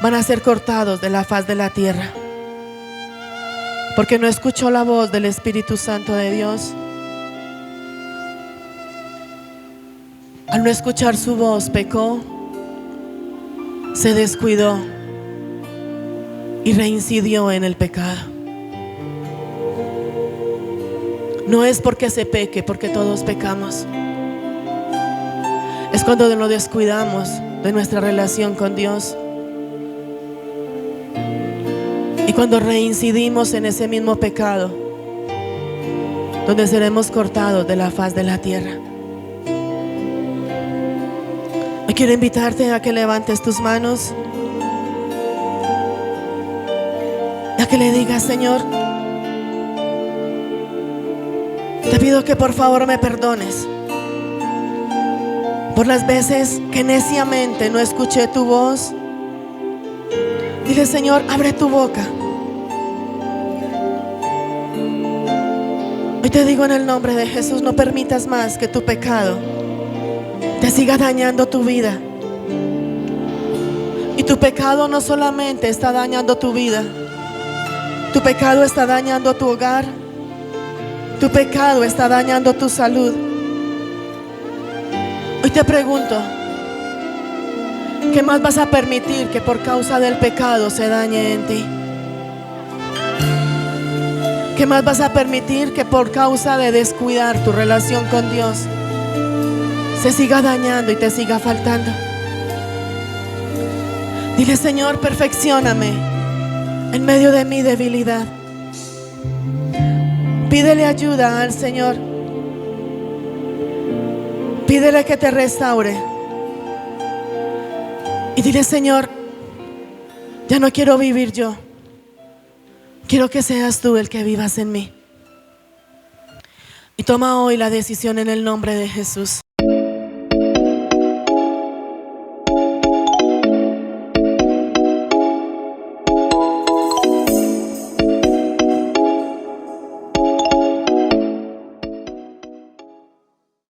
van a ser cortados de la faz de la tierra, porque no escuchó la voz del Espíritu Santo de Dios. Al no escuchar su voz, pecó, se descuidó y reincidió en el pecado. No es porque se peque, porque todos pecamos. Es cuando nos descuidamos de nuestra relación con Dios y cuando reincidimos en ese mismo pecado, donde seremos cortados de la faz de la tierra. Hoy quiero invitarte a que levantes tus manos, a que le digas: Señor, te pido que por favor me perdones por las veces que neciamente no escuché tu voz. Dile: Señor, abre tu boca. Hoy te digo en el nombre de Jesús, no permitas más que tu pecado te siga dañando tu vida. Y tu pecado no solamente está dañando tu vida, tu pecado está dañando tu hogar, tu pecado está dañando tu salud. Hoy te pregunto, ¿qué más vas a permitir que por causa del pecado se dañe en ti? ¿Qué más vas a permitir que por causa de descuidar tu relación con Dios se siga dañando y te siga faltando? Dile: Señor, perfeccióname en medio de mi debilidad. Pídele ayuda al Señor. Pídele que te restaure. Y dile: Señor, ya no quiero vivir yo. Quiero que seas tú el que vivas en mí. Y toma hoy la decisión en el nombre de Jesús.